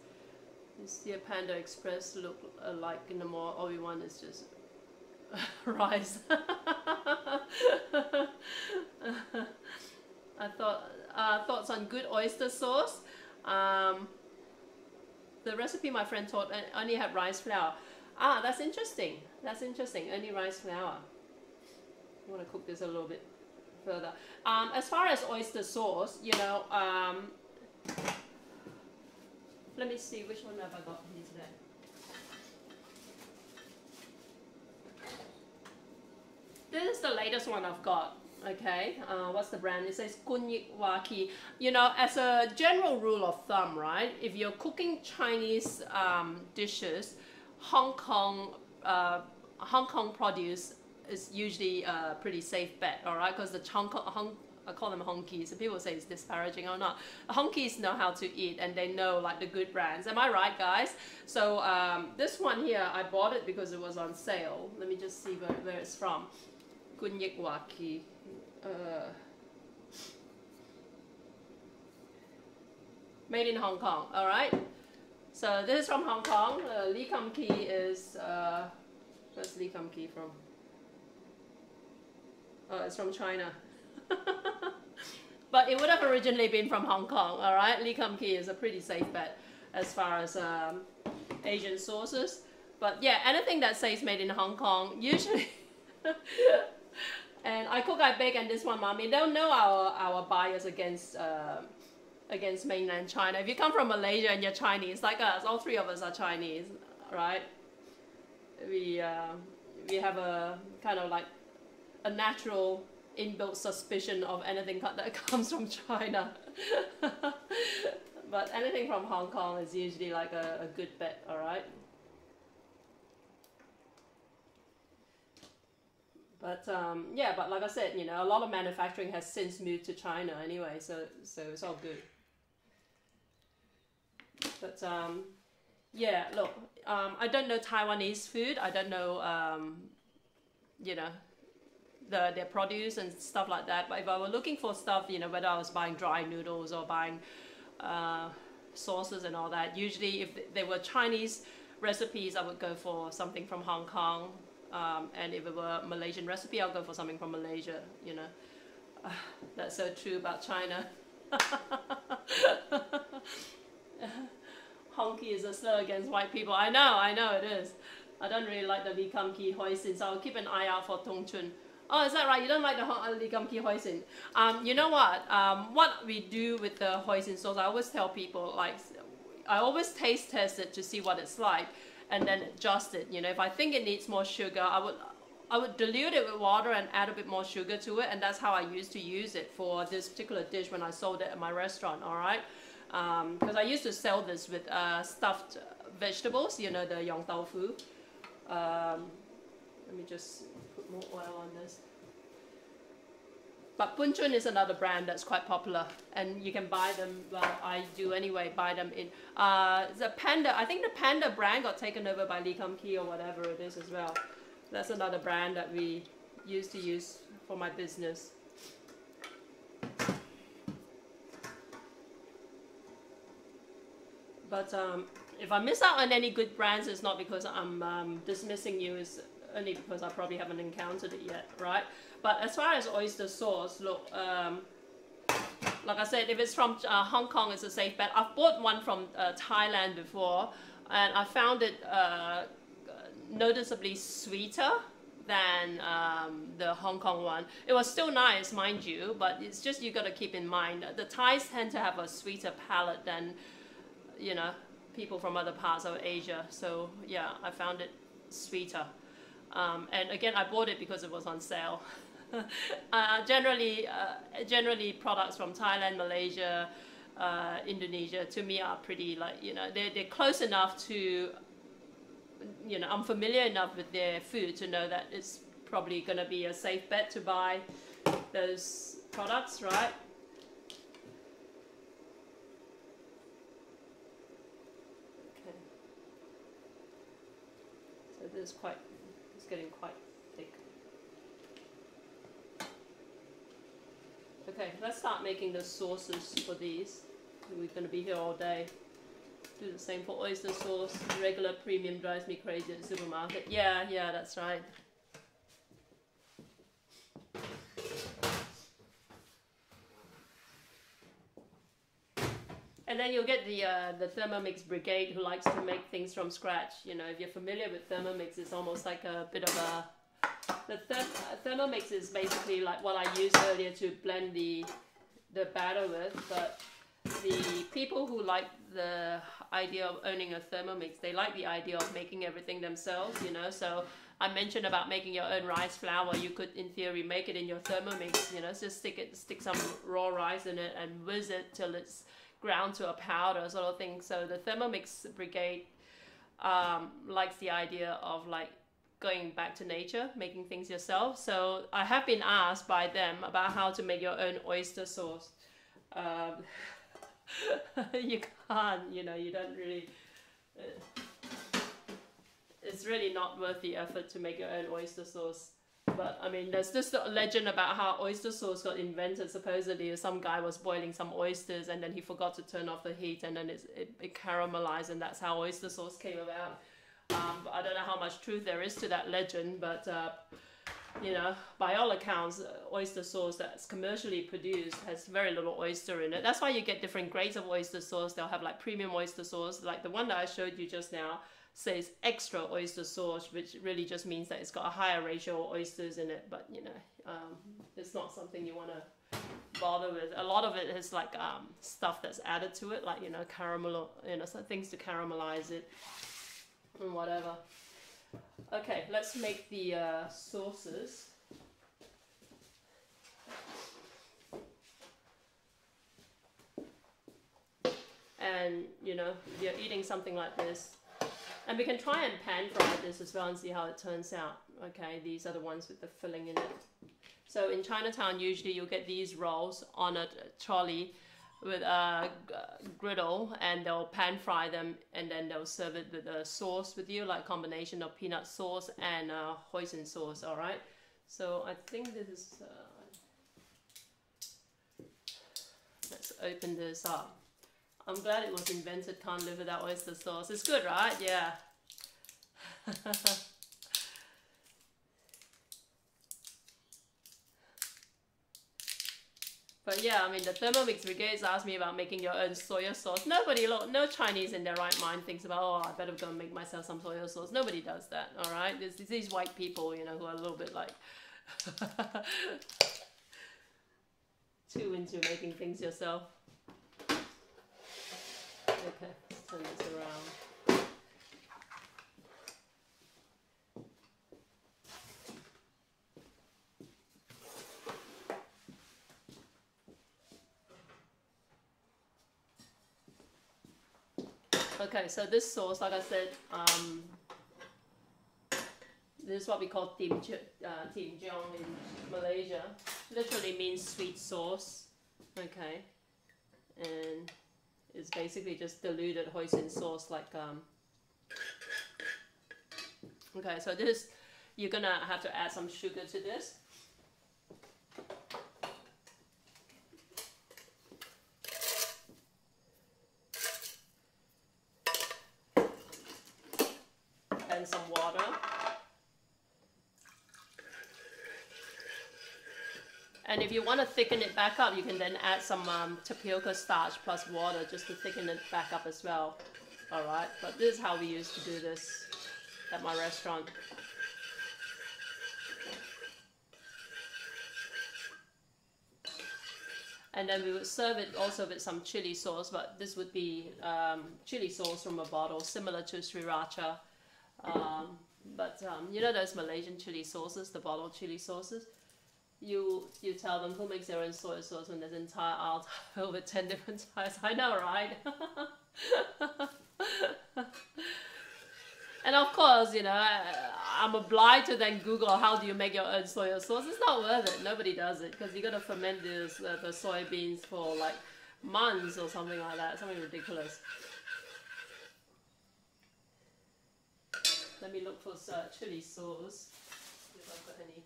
Does the Panda Express look like in the mall? All we want is just rice. I thought thoughts on good oyster sauce. The recipe my friend taught only had rice flour. Ah, that's interesting. That's interesting. Only rice flour. I want to cook this a little bit further. As far as oyster sauce, you know, let me see, which one have I got here today? This is the latest one I've got. Okay, what's the brand? It says Kunyik Waki. You know, as a general rule of thumb, right? If you're cooking Chinese dishes, Hong Kong produce is usually a pretty safe bet, all right? Because the I call them honkies, and people say it's disparaging or not. The honkies know how to eat, and they know like the good brands. Am I right, guys? So this one here, I bought it because it was on sale. Let me just see where it's from. Kunyik Waki. Made in Hong Kong, all right? So this is from Hong Kong. Lee Kum Kee is, where's Lee Kum Kee from? Oh, it's from China. But it would have originally been from Hong Kong, all right? Lee Kum Kee is a pretty safe bet as far as Asian sources. But yeah, anything that says made in Hong Kong, usually... And I cook, I bake, and this one, Mommy, don't know our bias against mainland China. If you come from Malaysia and you're Chinese, like us, all three of us are Chinese, right? We have a kind of like a natural inbuilt suspicion of anything that comes from China. But anything from Hong Kong is usually like a good bet, all right? But yeah, but like I said, you know, a lot of manufacturing has since moved to China anyway, so it's all good. But yeah, look, I don't know Taiwanese food. I don't know, you know, their produce and stuff like that. But if I were looking for stuff, you know, whether I was buying dry noodles or buying sauces and all that, usually if they were Chinese recipes, I would go for something from Hong Kong. And if it were a Malaysian recipe, I'll go for something from Malaysia, you know. That's so true about China. Honky is a slur against white people. I know it is. I don't really like the Lee Kum Kee hoisin, so I'll keep an eye out for Tong Chun. Oh, is that right? You don't like the Lee Kum Kee hoisin? You know what? What we do with the hoisin sauce, I always tell people, like, I always taste test it to see what it's like, and then adjust it. You know, if I think it needs more sugar, I would I would dilute it with water and add a bit more sugar to it, and that's how I used to use it for this particular dish when I sold it at my restaurant, all right? Because I used to sell this with stuffed vegetables, you know, the yong tau fu. Let me just put more oil on this. But Bunchun is another brand that's quite popular, and you can buy them, well, I do anyway, buy them in, the Panda, I think the Panda brand got taken over by Lee Kum Kee or whatever it is as well. That's another brand that we used to use for my business. But if I miss out on any good brands, it's not because I'm dismissing you, it's only because I probably haven't encountered it yet, right? But as far as oyster sauce, look, like I said, if it's from Hong Kong, it's a safe bet. I've bought one from Thailand before, and I found it noticeably sweeter than the Hong Kong one. It was still nice, mind you, but it's just you got to keep in mind the Thais tend to have a sweeter palate than, you know, people from other parts of Asia. So yeah, I found it sweeter. And again, I bought it because it was on sale. Generally products from Thailand, Malaysia, Indonesia, to me are pretty, like, you know, they're close enough to, you know, I'm familiar enough with their food to know that it's probably going to be a safe bet to buy those products, right? Okay. So this is it's getting quite thick. Okay, let's start making the sauces for these. We're going to be here all day. Do the same for oyster sauce. Regular premium drives me crazy at the supermarket. Yeah, that's right. And then you'll get the Thermomix brigade who likes to make things from scratch. You know, if you're familiar with Thermomix, it's almost like a bit of a... The Thermomix is basically like what I used earlier to blend the batter with, but the people who like the idea of owning a Thermomix, they like the idea of making everything themselves, you know. So I mentioned about making your own rice flour. You could, in theory, make it in your Thermomix, you know, just stick some raw rice in it and whiz it till it's ground to a powder sort of thing. So the Thermomix brigade likes the idea of like going back to nature, making things yourself. So I have been asked by them about how to make your own oyster sauce. You can't, you know, you don't really, it's really not worth the effort to make your own oyster sauce. But I mean, there's this legend about how oyster sauce got invented. Supposedly some guy was boiling some oysters and then he forgot to turn off the heat, and then it caramelized, and that's how oyster sauce came about. I don't know how much truth there is to that legend, but you know, by all accounts, oyster sauce that's commercially produced has very little oyster in it. That's why you get different grades of oyster sauce. They'll have like premium oyster sauce, like the one that I showed you just now says extra oyster sauce, which really just means that it's got a higher ratio of oysters in it. But you know, it's not something you want to bother with. A lot of it is like stuff that's added to it, like, you know, caramel, you know, some things to caramelize it and whatever. Okay, let's make the sauces. And, you know, if you're eating something like this, and we can try and pan fry this as well and see how it turns out. Okay, these are the ones with the filling in it. So in Chinatown, usually you'll get these rolls on a trolley with a griddle, and they'll pan fry them, and then they'll serve it with a sauce with you, like a combination of peanut sauce and hoisin sauce, all right? So I think this is, let's open this up. I'm glad it was invented. Can't live without oyster sauce. It's good, right? Yeah. But yeah, I mean, the Thermomix brigades asked me about making your own soya sauce. Nobody, no Chinese in their right mind thinks about, oh, I better go and make myself some soya sauce. Nobody does that, all right? There's these white people, you know, who are a little bit like too into making things yourself. Okay, let's turn this around. Okay, so this sauce, like I said, this is what we call tim jong in Malaysia. Literally means sweet sauce. Okay, and it's basically just diluted hoisin sauce, like Okay, so this, you're gonna have to add some sugar to this. And some water. And if you want to thicken it back up, you can then add some tapioca starch plus water just to thicken it back up as well. Alright, but this is how we used to do this at my restaurant. And then we would serve it also with some chili sauce, but this would be chili sauce from a bottle, similar to sriracha. You know those Malaysian chili sauces, the bottle chili sauces? You tell them who makes their own soy sauce when there's an entire aisle filled with 10 different types. I know, right? And of course, you know, I'm obliged to then Google how do you make your own soy sauce. It's not worth it. Nobody does it because you got to ferment the soybeans for like months or something like that. Something ridiculous. Let me look for chili sauce. See if I've got any.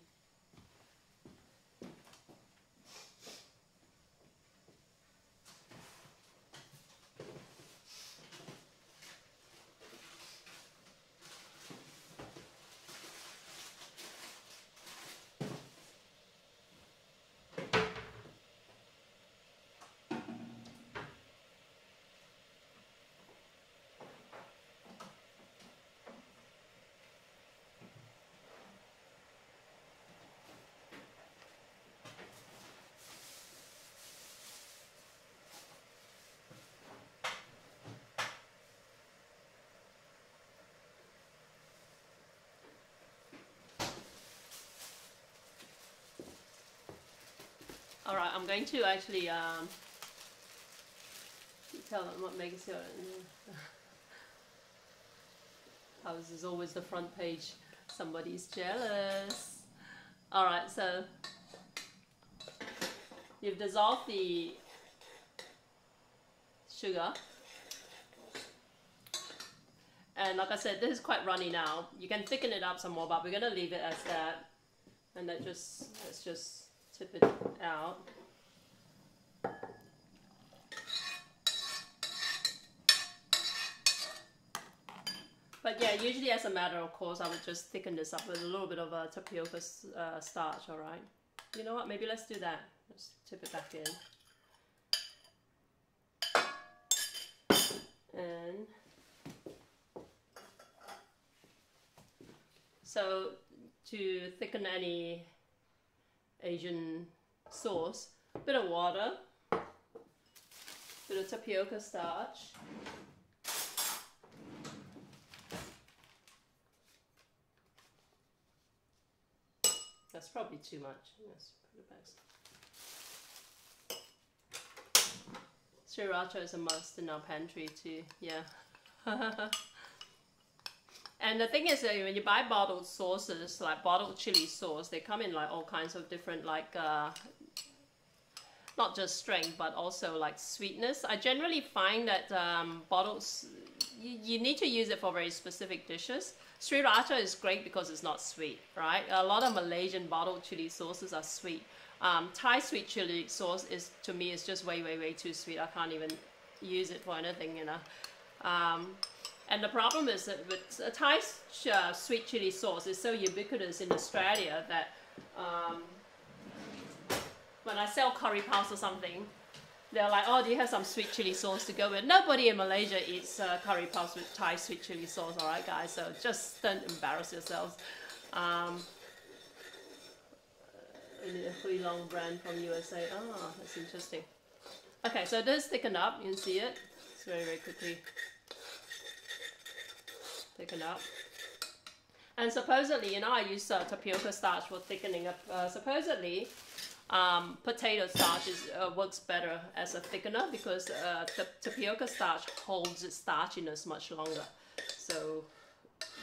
Alright, I'm going to actually tell them what makes your... Ours is always the front page. Somebody's jealous. Alright, so you've dissolved the sugar. And like I said, this is quite runny now. You can thicken it up some more, but we're going to leave it as that. And let's just tip it out. But yeah, usually as a matter of course, I would just thicken this up with a little bit of a tapioca starch, alright? You know what, maybe let's do that. Let's tip it back in. And so to thicken any Asian sauce, a bit of water, a bit of tapioca starch, that's probably too much. Let's put it back. Sriracha is a must in our pantry too, yeah. And the thing is that when you buy bottled sauces, like bottled chili sauce, they come in like all kinds of different, like not just strength, but also like sweetness. I generally find that bottles, you need to use it for very specific dishes. Sriracha is great because it's not sweet, right? A lot of Malaysian bottled chili sauces are sweet. Thai sweet chili sauce is, to me, is just way, way, way too sweet. I can't even use it for anything, you know. And the problem is that with a Thai sweet chili sauce is so ubiquitous in Australia that when I sell curry puffs or something, they're like, oh, do you have some sweet chili sauce to go with? Nobody in Malaysia eats curry puffs with Thai sweet chili sauce, alright guys? So just don't embarrass yourselves. A Hui Long brand from USA. Oh, that's interesting. Okay, so this is thickened up. You can see it. It's very, very quickly thicken up. And supposedly, you know, I use tapioca starch for thickening up. Supposedly, Potato starch works better as a thickener because the tapioca starch holds its starchiness much longer. So,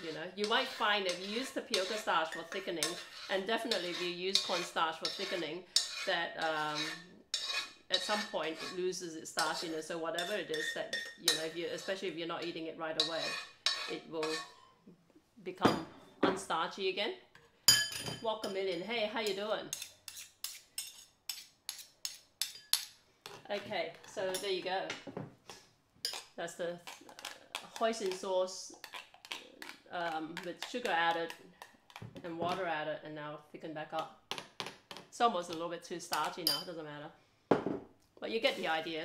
you know, you might find if you use tapioca starch for thickening, and definitely if you use cornstarch for thickening, that at some point it loses its starchiness, or whatever it is that, you know, especially if you're not eating it right away, it will become unstarchy again. Welcome in. Hey, how you doing? Okay, so there you go. That's the hoisin sauce with sugar added and water added, and now thicken back up. It's almost a little bit too starchy now, it doesn't matter. But you get the idea.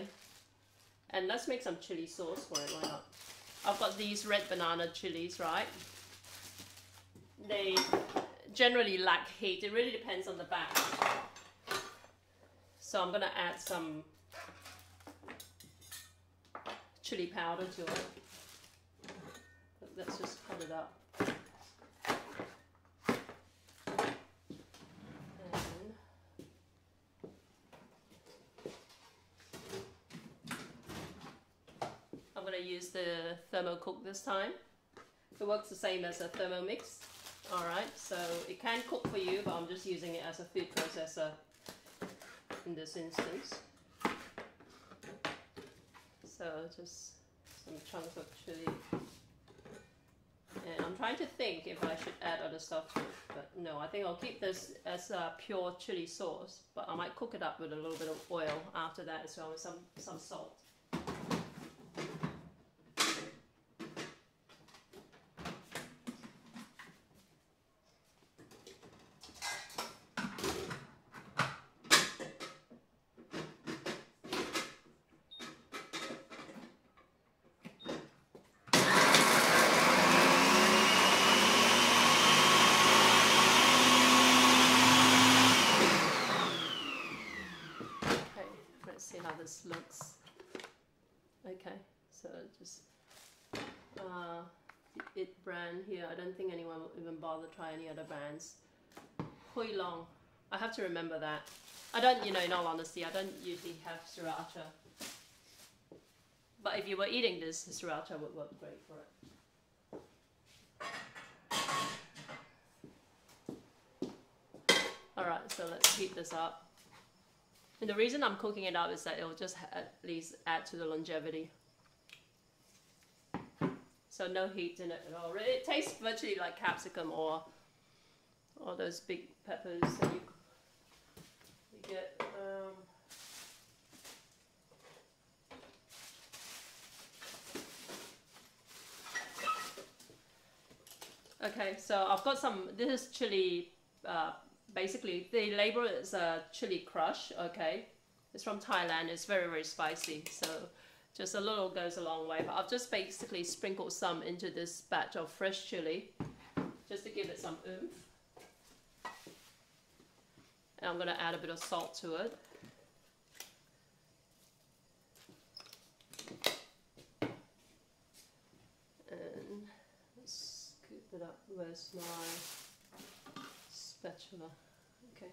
And let's make some chili sauce for it, why not? I've got these red banana chilies, right? They generally lack heat. It really depends on the batch. So I'm gonna add some chili powder to it. Let's just cut it up. I'm going to use the Thermocook this time. It works the same as a Thermomix. Alright, so it can cook for you, but I'm just using it as a food processor in this instance. So just some chunks of chili. And I'm trying to think if I should add other stuff to it, but no, I think I'll keep this as a pure chili sauce, but I might cook it up with a little bit of oil after that as well, with some salt. See how this looks. Okay, so just the It brand here. I don't think anyone will even bother to try any other brands. Hui Long. I have to remember that. I don't, you know, in all honesty, I don't usually have sriracha. But if you were eating this, sriracha would work great for it. Alright, so let's heat this up. And the reason I'm cooking it up is that it will just at least add to the longevity. So no heat in it at all. It tastes virtually like capsicum or those big peppers that you get. Okay, so I've got some, this is chili, basically the label is a chili crush, okay. It's from Thailand, it's very, very spicy, so just a little goes a long way. But I've just basically sprinkled some into this batch of fresh chili, just to give it some oomph. And I'm gonna add a bit of salt to it. And let's scoop it up. Where's my spatula? Okay,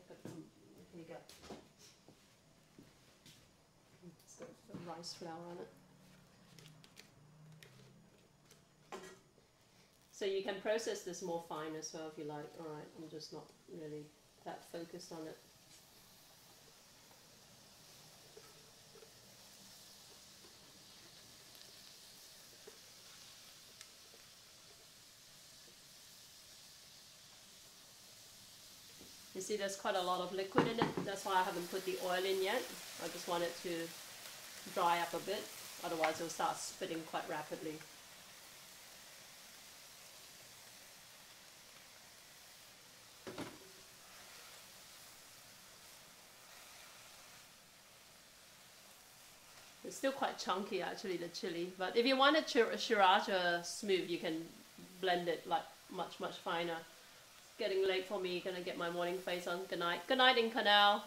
here you go. It's got the rice flour on it. So you can process this more fine as well if you like. Alright, I'm just not really that focused on it. You see there's quite a lot of liquid in it, that's why I haven't put the oil in yet. I just want it to dry up a bit, otherwise it'll start spitting quite rapidly. It's still quite chunky actually, the chili, but if you want it sriracha smooth, you can blend it like much, much finer. It's getting late for me, gonna get my morning face on. Good night. Good night in Canal.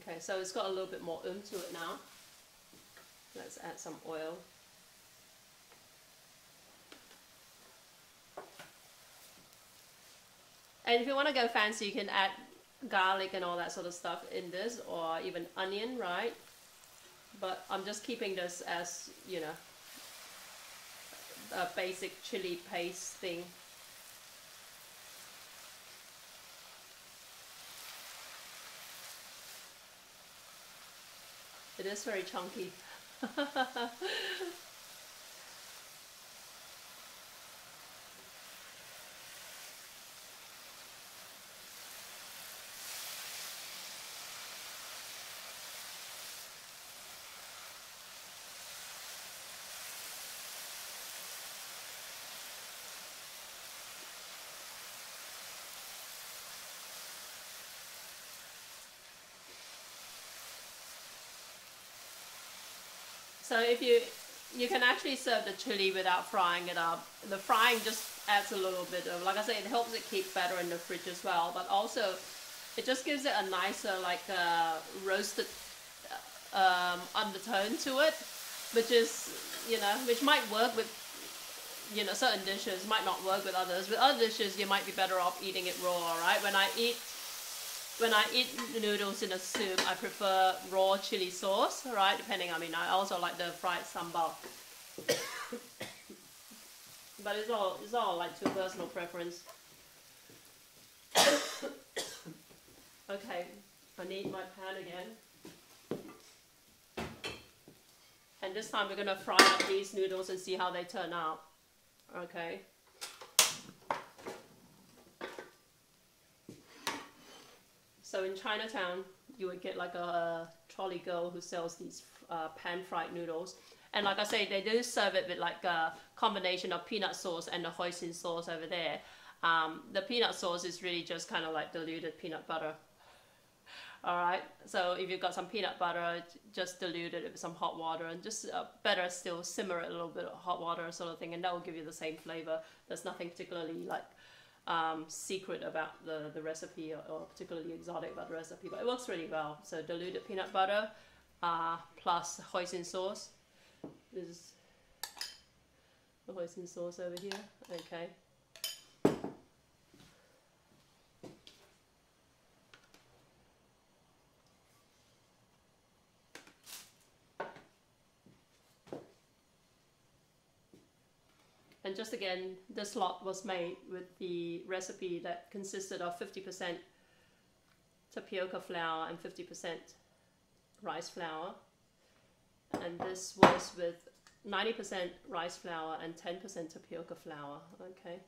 Okay, so it's got a little bit more oomph to it now. Let's add some oil. And if you want to go fancy, you can add garlic and all that sort of stuff in this, or even onion, right? But I'm just keeping this as, you know, a basic chili paste thing. It is very chunky. So if you can actually serve the chili without frying it up. The frying just adds a little bit of, like I say, it helps it keep better in the fridge as well. But also, it just gives it a nicer, like roasted undertone to it, which is, you know, which might work with, you know, certain dishes, might not work with others. With other dishes, you might be better off eating it raw, right? When I eat noodles in a soup, I prefer raw chili sauce, right? Depending, I mean, I also like the fried sambal. But it's all like to personal preference. Okay, I need my pan again. And this time we're gonna fry up these noodles and see how they turn out. Okay. So in Chinatown, you would get like a trolley girl who sells these pan-fried noodles. And like I say, they do serve it with like a combination of peanut sauce and the hoisin sauce over there. The peanut sauce is really just kind of like diluted peanut butter. Alright, so if you've got some peanut butter, just dilute it with some hot water and just better still simmer it a little bit of hot water sort of thing, and that will give you the same flavor. There's nothing particularly like secret about the recipe or particularly exotic about the recipe, but it works really well. So diluted peanut butter plus hoisin sauce. This is the hoisin sauce over here. Okay. And just again, this lot was made with the recipe that consisted of 50% tapioca flour and 50% rice flour. And this was with 90% rice flour and 10% tapioca flour. Okay,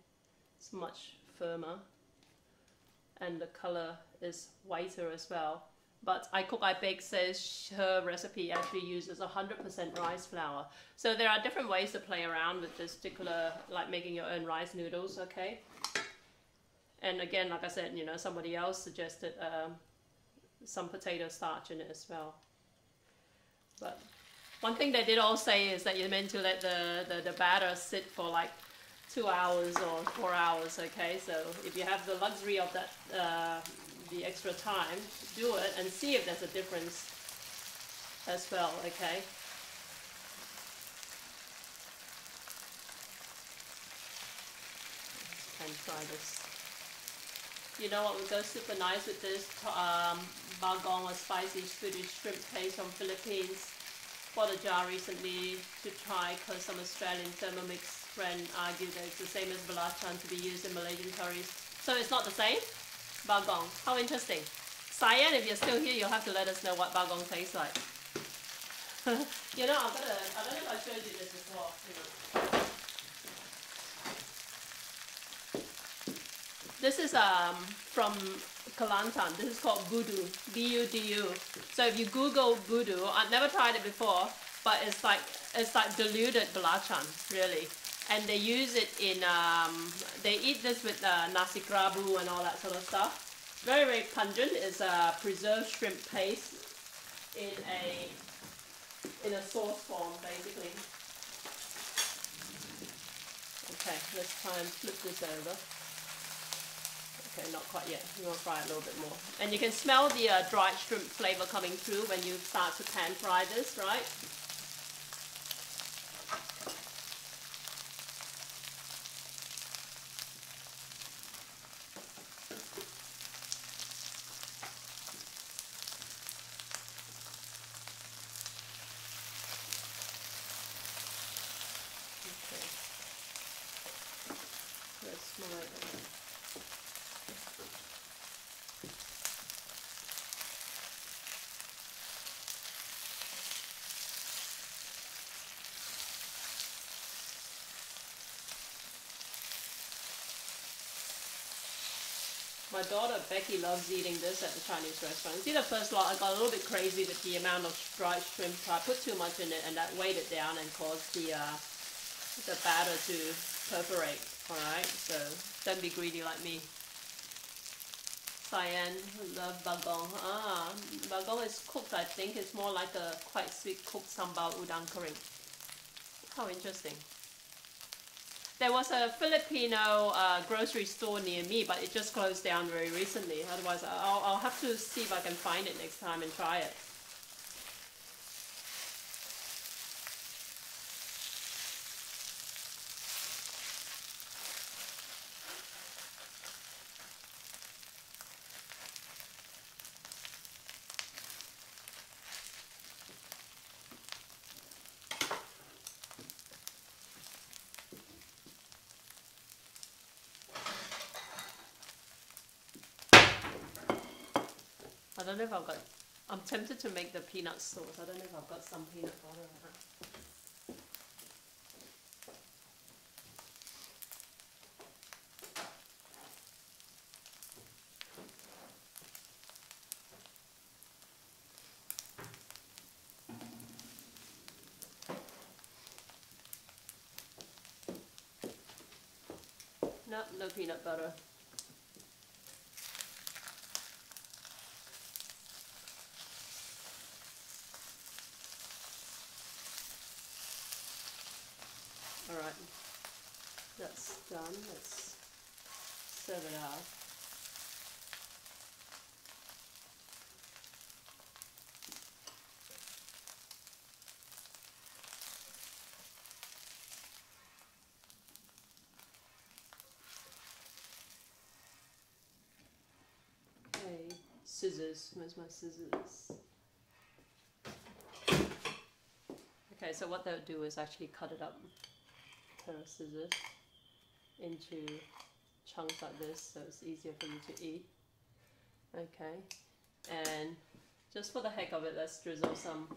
it's much firmer. And the color is whiter as well. But I Cook, I Bake says her recipe actually uses 100% rice flour. So there are different ways to play around with this particular, like making your own rice noodles, okay? And again, like I said, you know, somebody else suggested some potato starch in it as well. But one thing they did all say is that you're meant to let the batter sit for like 2 hours or 4 hours, okay? So if you have the luxury of that, the extra time, do it and see if there's a difference as well, okay? And try this. You know what would go super nice with this? Bagong, a spicy Swedish shrimp paste from Philippines. Bought a jar recently to try because some Australian Thermomix friend argued that it's the same as belacan to be used in Malaysian curries. So it's not the same? Bagong. How interesting. Cyan, if you're still here, you'll have to let us know what bagong tastes like. You know, I don't know if I showed you this before. This is from Kelantan. This is called budu. B-U-D-U. So if you Google budu, I've never tried it before, but it's like diluted belacan, really. And they use it in, they eat this with nasi kerabu and all that sort of stuff. Very, very pungent. It's a preserved shrimp paste in a sauce form, basically. Okay, let's try and flip this over. Okay, not quite yet. We're going to fry it a little bit more. And you can smell the dried shrimp flavor coming through when you start to pan fry this, right? Alright. My daughter Becky loves eating this at the Chinese restaurant. See, the first lot I got a little bit crazy with the amount of dried shrimp. I put too much in it and that weighed it down and caused the batter to perforate. Alright, so don't be greedy like me. Cyan, love bagong. Ah, bagong is cooked, I think. It's more like a quite sweet cooked sambal udang curry. How interesting. There was a Filipino grocery store near me, but it just closed down very recently. Otherwise, I'll have to see if I can find it next time and try it. I don't know if I've got, I'm tempted to make the peanut sauce. I don't know if I've got some peanut butter or not. No, no peanut butter. Alright, that's done. Let's serve it out. Okay, scissors. Where's my scissors? Okay, so what they'll do is actually cut it up. Pair of scissors into chunks like this, so it's easier for you to eat. Okay, and just for the heck of it, let's drizzle some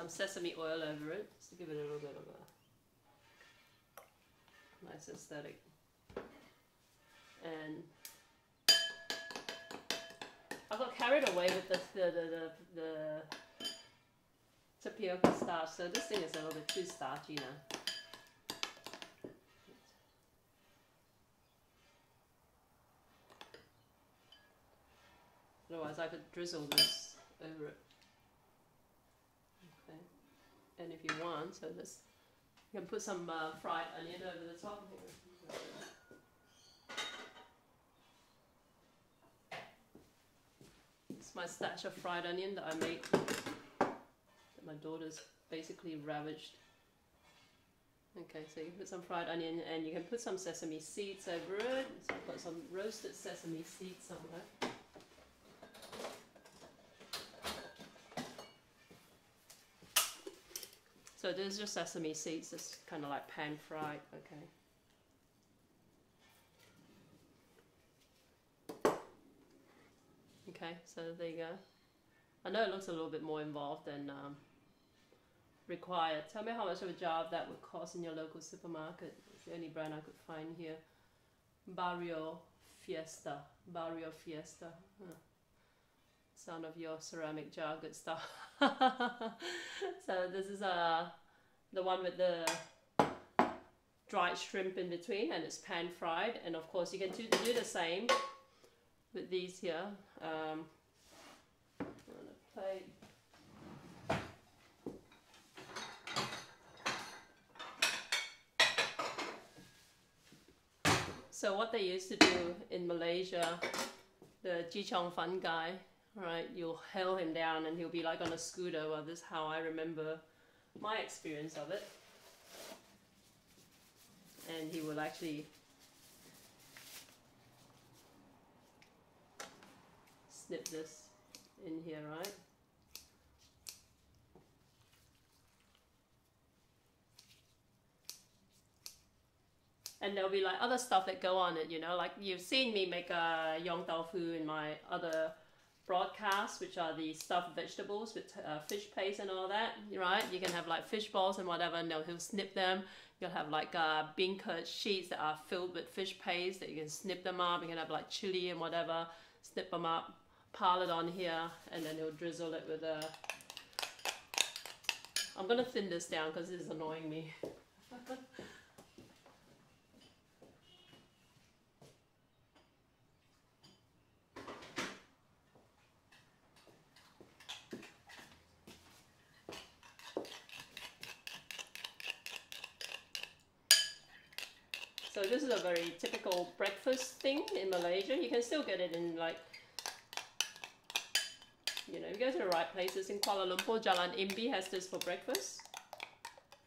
sesame oil over it, just to give it a little bit of a nice aesthetic. And I got carried away with the tapioca starch, so this thing is a little bit too starchy now. Otherwise I could drizzle this over it. Okay, and if you want, so this, you can put some fried onion over the top here. It's my stash of fried onion that I made. My daughter's basically ravaged. Okay, so you can put some fried onion and you can put some sesame seeds over it. So I've got some roasted sesame seeds somewhere. So there's just sesame seeds, it's kind of like pan fried, okay. Okay, so there you go. I know it looks a little bit more involved than required. Tell me how much of a jar that would cost in your local supermarket. It's the only brand I could find here. Barrio Fiesta. Barrio Fiesta. Huh. Sound of your ceramic jar, good stuff. So this is the one with the dried shrimp in between, and it's pan fried. And of course you can do the same with these here. On a plate. So what they used to do in Malaysia, the Ji Chong Fun guy, right, you'll hail him down and he'll be like on a scooter. Well, this is how I remember my experience of it. And he will actually snip this in here, right? and there'll be like other stuff that go on it, you know, like you've seen me make a yong tau fu in my other broadcasts, which are the stuffed vegetables with fish paste and all that, right? You can have like fish balls and whatever, and he'll snip them. You'll have like bean curd sheets that are filled with fish paste that you can snip them up. You can have like chili and whatever, snip them up, pile it on here, and then he'll drizzle it with a... I'm gonna thin this down because this is annoying me. So this is a very typical breakfast thing in Malaysia. You can still get it in like, you know, if you go to the right places. In Kuala Lumpur, Jalan Imbi has this for breakfast.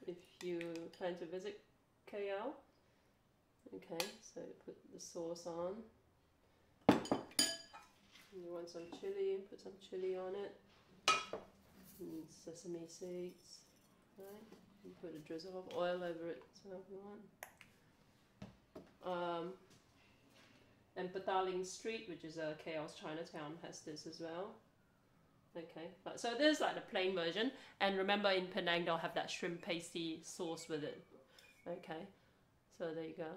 If you plan to visit KL. Okay, so put the sauce on. You want some chili, put some chili on it. And sesame seeds, right? You put a drizzle of oil over it, so if you want. And Petaling Street, which is KL's Chinatown, has this as well. Okay, so there's like the plain version, and remember in Penang they'll have that shrimp pasty sauce with it. Okay, so there you go.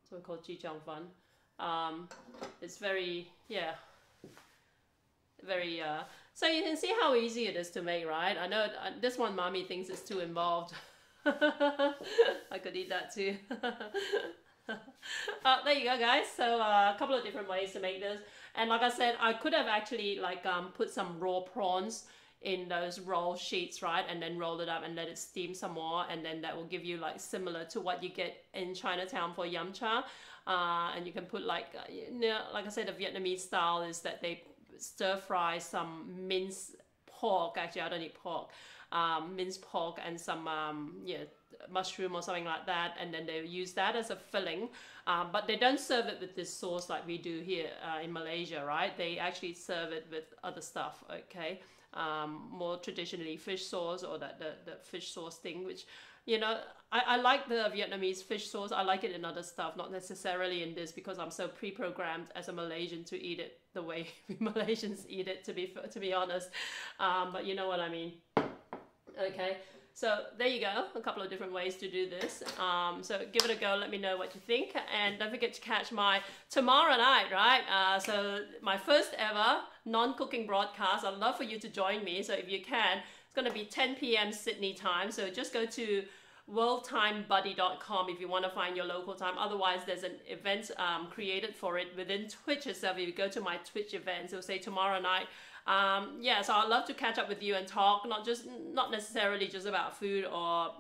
So we call Chi Chong Fan. It's very, yeah, very. So you can see how easy it is to make, right? I know this one mommy thinks it's too involved. I could eat that too. There you go, guys. So a couple of different ways to make this, and like I said, I could have actually like put some raw prawns in those roll sheets, right, and then roll it up and let it steam some more, and then that will give you like similar to what you get in Chinatown for yum cha. And you can put like, you know, like I said, the Vietnamese style is that they stir fry some minced pork. Actually, I don't eat pork. Minced pork and some yeah, mushroom or something like that, and then they use that as a filling, but they don't serve it with this sauce like we do here in Malaysia, right? They actually serve it with other stuff, okay? More traditionally fish sauce, or the fish sauce thing, which, you know, I like the Vietnamese fish sauce. I like it in other stuff, not necessarily in this, because I'm so pre-programmed as a Malaysian to eat it the way we Malaysians eat it, to be honest, but you know what I mean. Okay, so there you go, a couple of different ways to do this. So give it a go, let me know what you think, and don't forget to catch my tomorrow night, right? So my first ever non-cooking broadcast. I'd love for you to join me, so if you can, it's going to be 10 p.m. Sydney time, so just go to worldtimebuddy.com if you want to find your local time. Otherwise, there's an event created for it within Twitch itself. If you go to my Twitch events, it'll say tomorrow night. Yeah, so I'd love to catch up with you and talk, not necessarily just about food or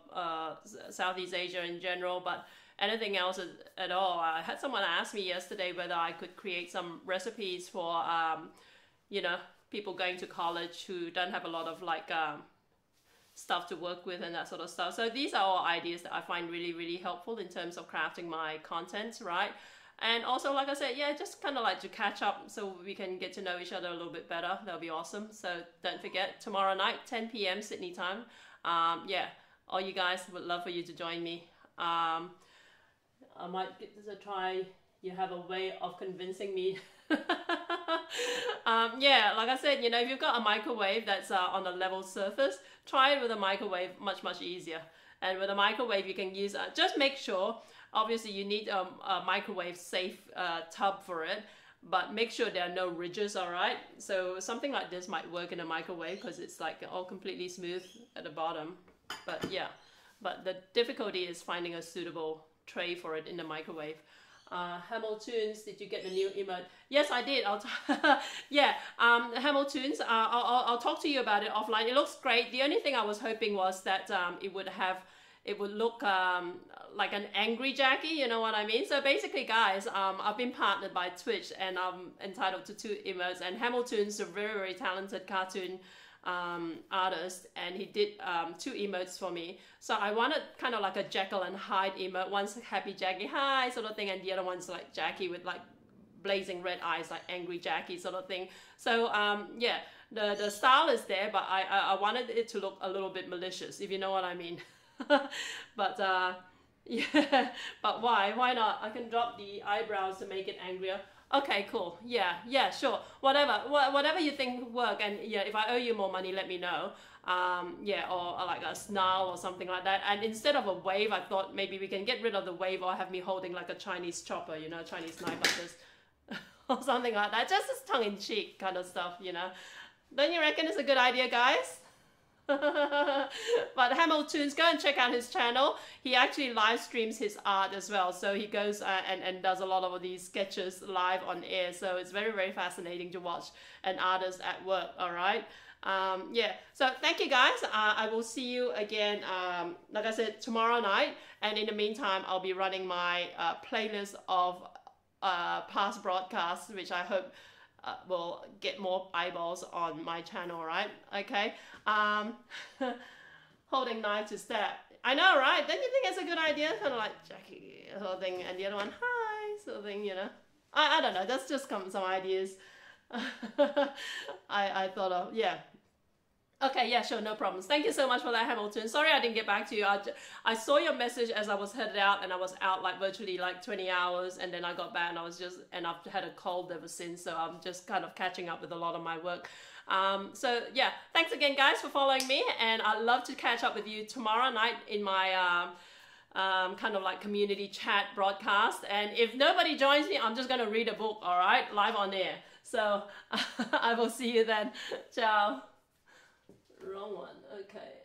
Southeast Asia in general, but anything else at all. I had someone ask me yesterday whether I could create some recipes for you know, people going to college who don't have a lot of like stuff to work with and that sort of stuff. So these are all ideas that I find really, really helpful in terms of crafting my content, right? And also, like I said, yeah, just kind of like to catch up so we can get to know each other a little bit better. That'll be awesome. So don't forget, tomorrow night, 10 p.m. Sydney time. Yeah, all you guys, would love for you to join me. I might give this a try. You have a way of convincing me. Yeah, like I said, you know, if you've got a microwave that's on a level surface, try it with a microwave, much, much easier. And with a microwave, you can use, just make sure, obviously you need a microwave safe tub for it, but make sure there are no ridges, all right? So something like this might work in a microwave because it's like all completely smooth at the bottom. But yeah, but the difficulty is finding a suitable tray for it in the microwave. Hamiltons, did you get the new emote? Yes, I did. Yeah, Hamiltons, I'll talk to you about it offline. It looks great. The only thing I was hoping was that it would look like an angry Jackie, you know what I mean? So basically, guys, I've been partnered by Twitch, and I'm entitled to 2 emotes, and Hamilton's a very, very talented cartoon artist, and he did 2 emotes for me. So I wanted kind of like a Jekyll and Hyde emote. One's happy Jackie, hi sort of thing, and the other one's like Jackie with like blazing red eyes, like angry Jackie sort of thing. So yeah, the style is there, but I wanted it to look a little bit malicious, if you know what I mean. But Yeah, but why? Why not? I can drop the eyebrows to make it angrier. Okay, cool. Yeah, yeah, sure. Whatever, whatever you think work. And yeah, if I owe you more money, let me know. Yeah, or like a snarl or something like that. And instead of a wave, I thought maybe we can get rid of the wave or have me holding like a Chinese chopper, you know, Chinese knife like this, or something like that. Just as tongue in cheek kind of stuff, you know. Don't you reckon it's a good idea, guys? But Hamilton's, go and check out his channel. He actually live streams his art as well, so he goes and does a lot of these sketches live on air, so it's very, very fascinating to watch an artist at work. All right. Yeah, so thank you guys. I will see you again, like I said, tomorrow night, and in the meantime I'll be running my playlist of past broadcasts, which I hope will get more eyeballs on my channel, right? Okay. Um, holding knife to stab. I know, right? Don't you think it's a good idea? Kind of like Jackie sort of thing, and the other one, hi, sort of thing, you know? I don't know. That's just some ideas I thought of. Yeah. Okay, yeah, sure, no problems. Thank you so much for that, Hamilton. Sorry I didn't get back to you. I saw your message as I was headed out, and I was out like virtually like 20 hours, and then I got back and I've had a cold ever since, so I'm just kind of catching up with a lot of my work. So yeah, thanks again guys for following me, and I'd love to catch up with you tomorrow night in my kind of like community chat broadcast. And if nobody joins me, I'm just going to read a book, all right, live on air. So I will see you then. Ciao. Wrong one. Okay.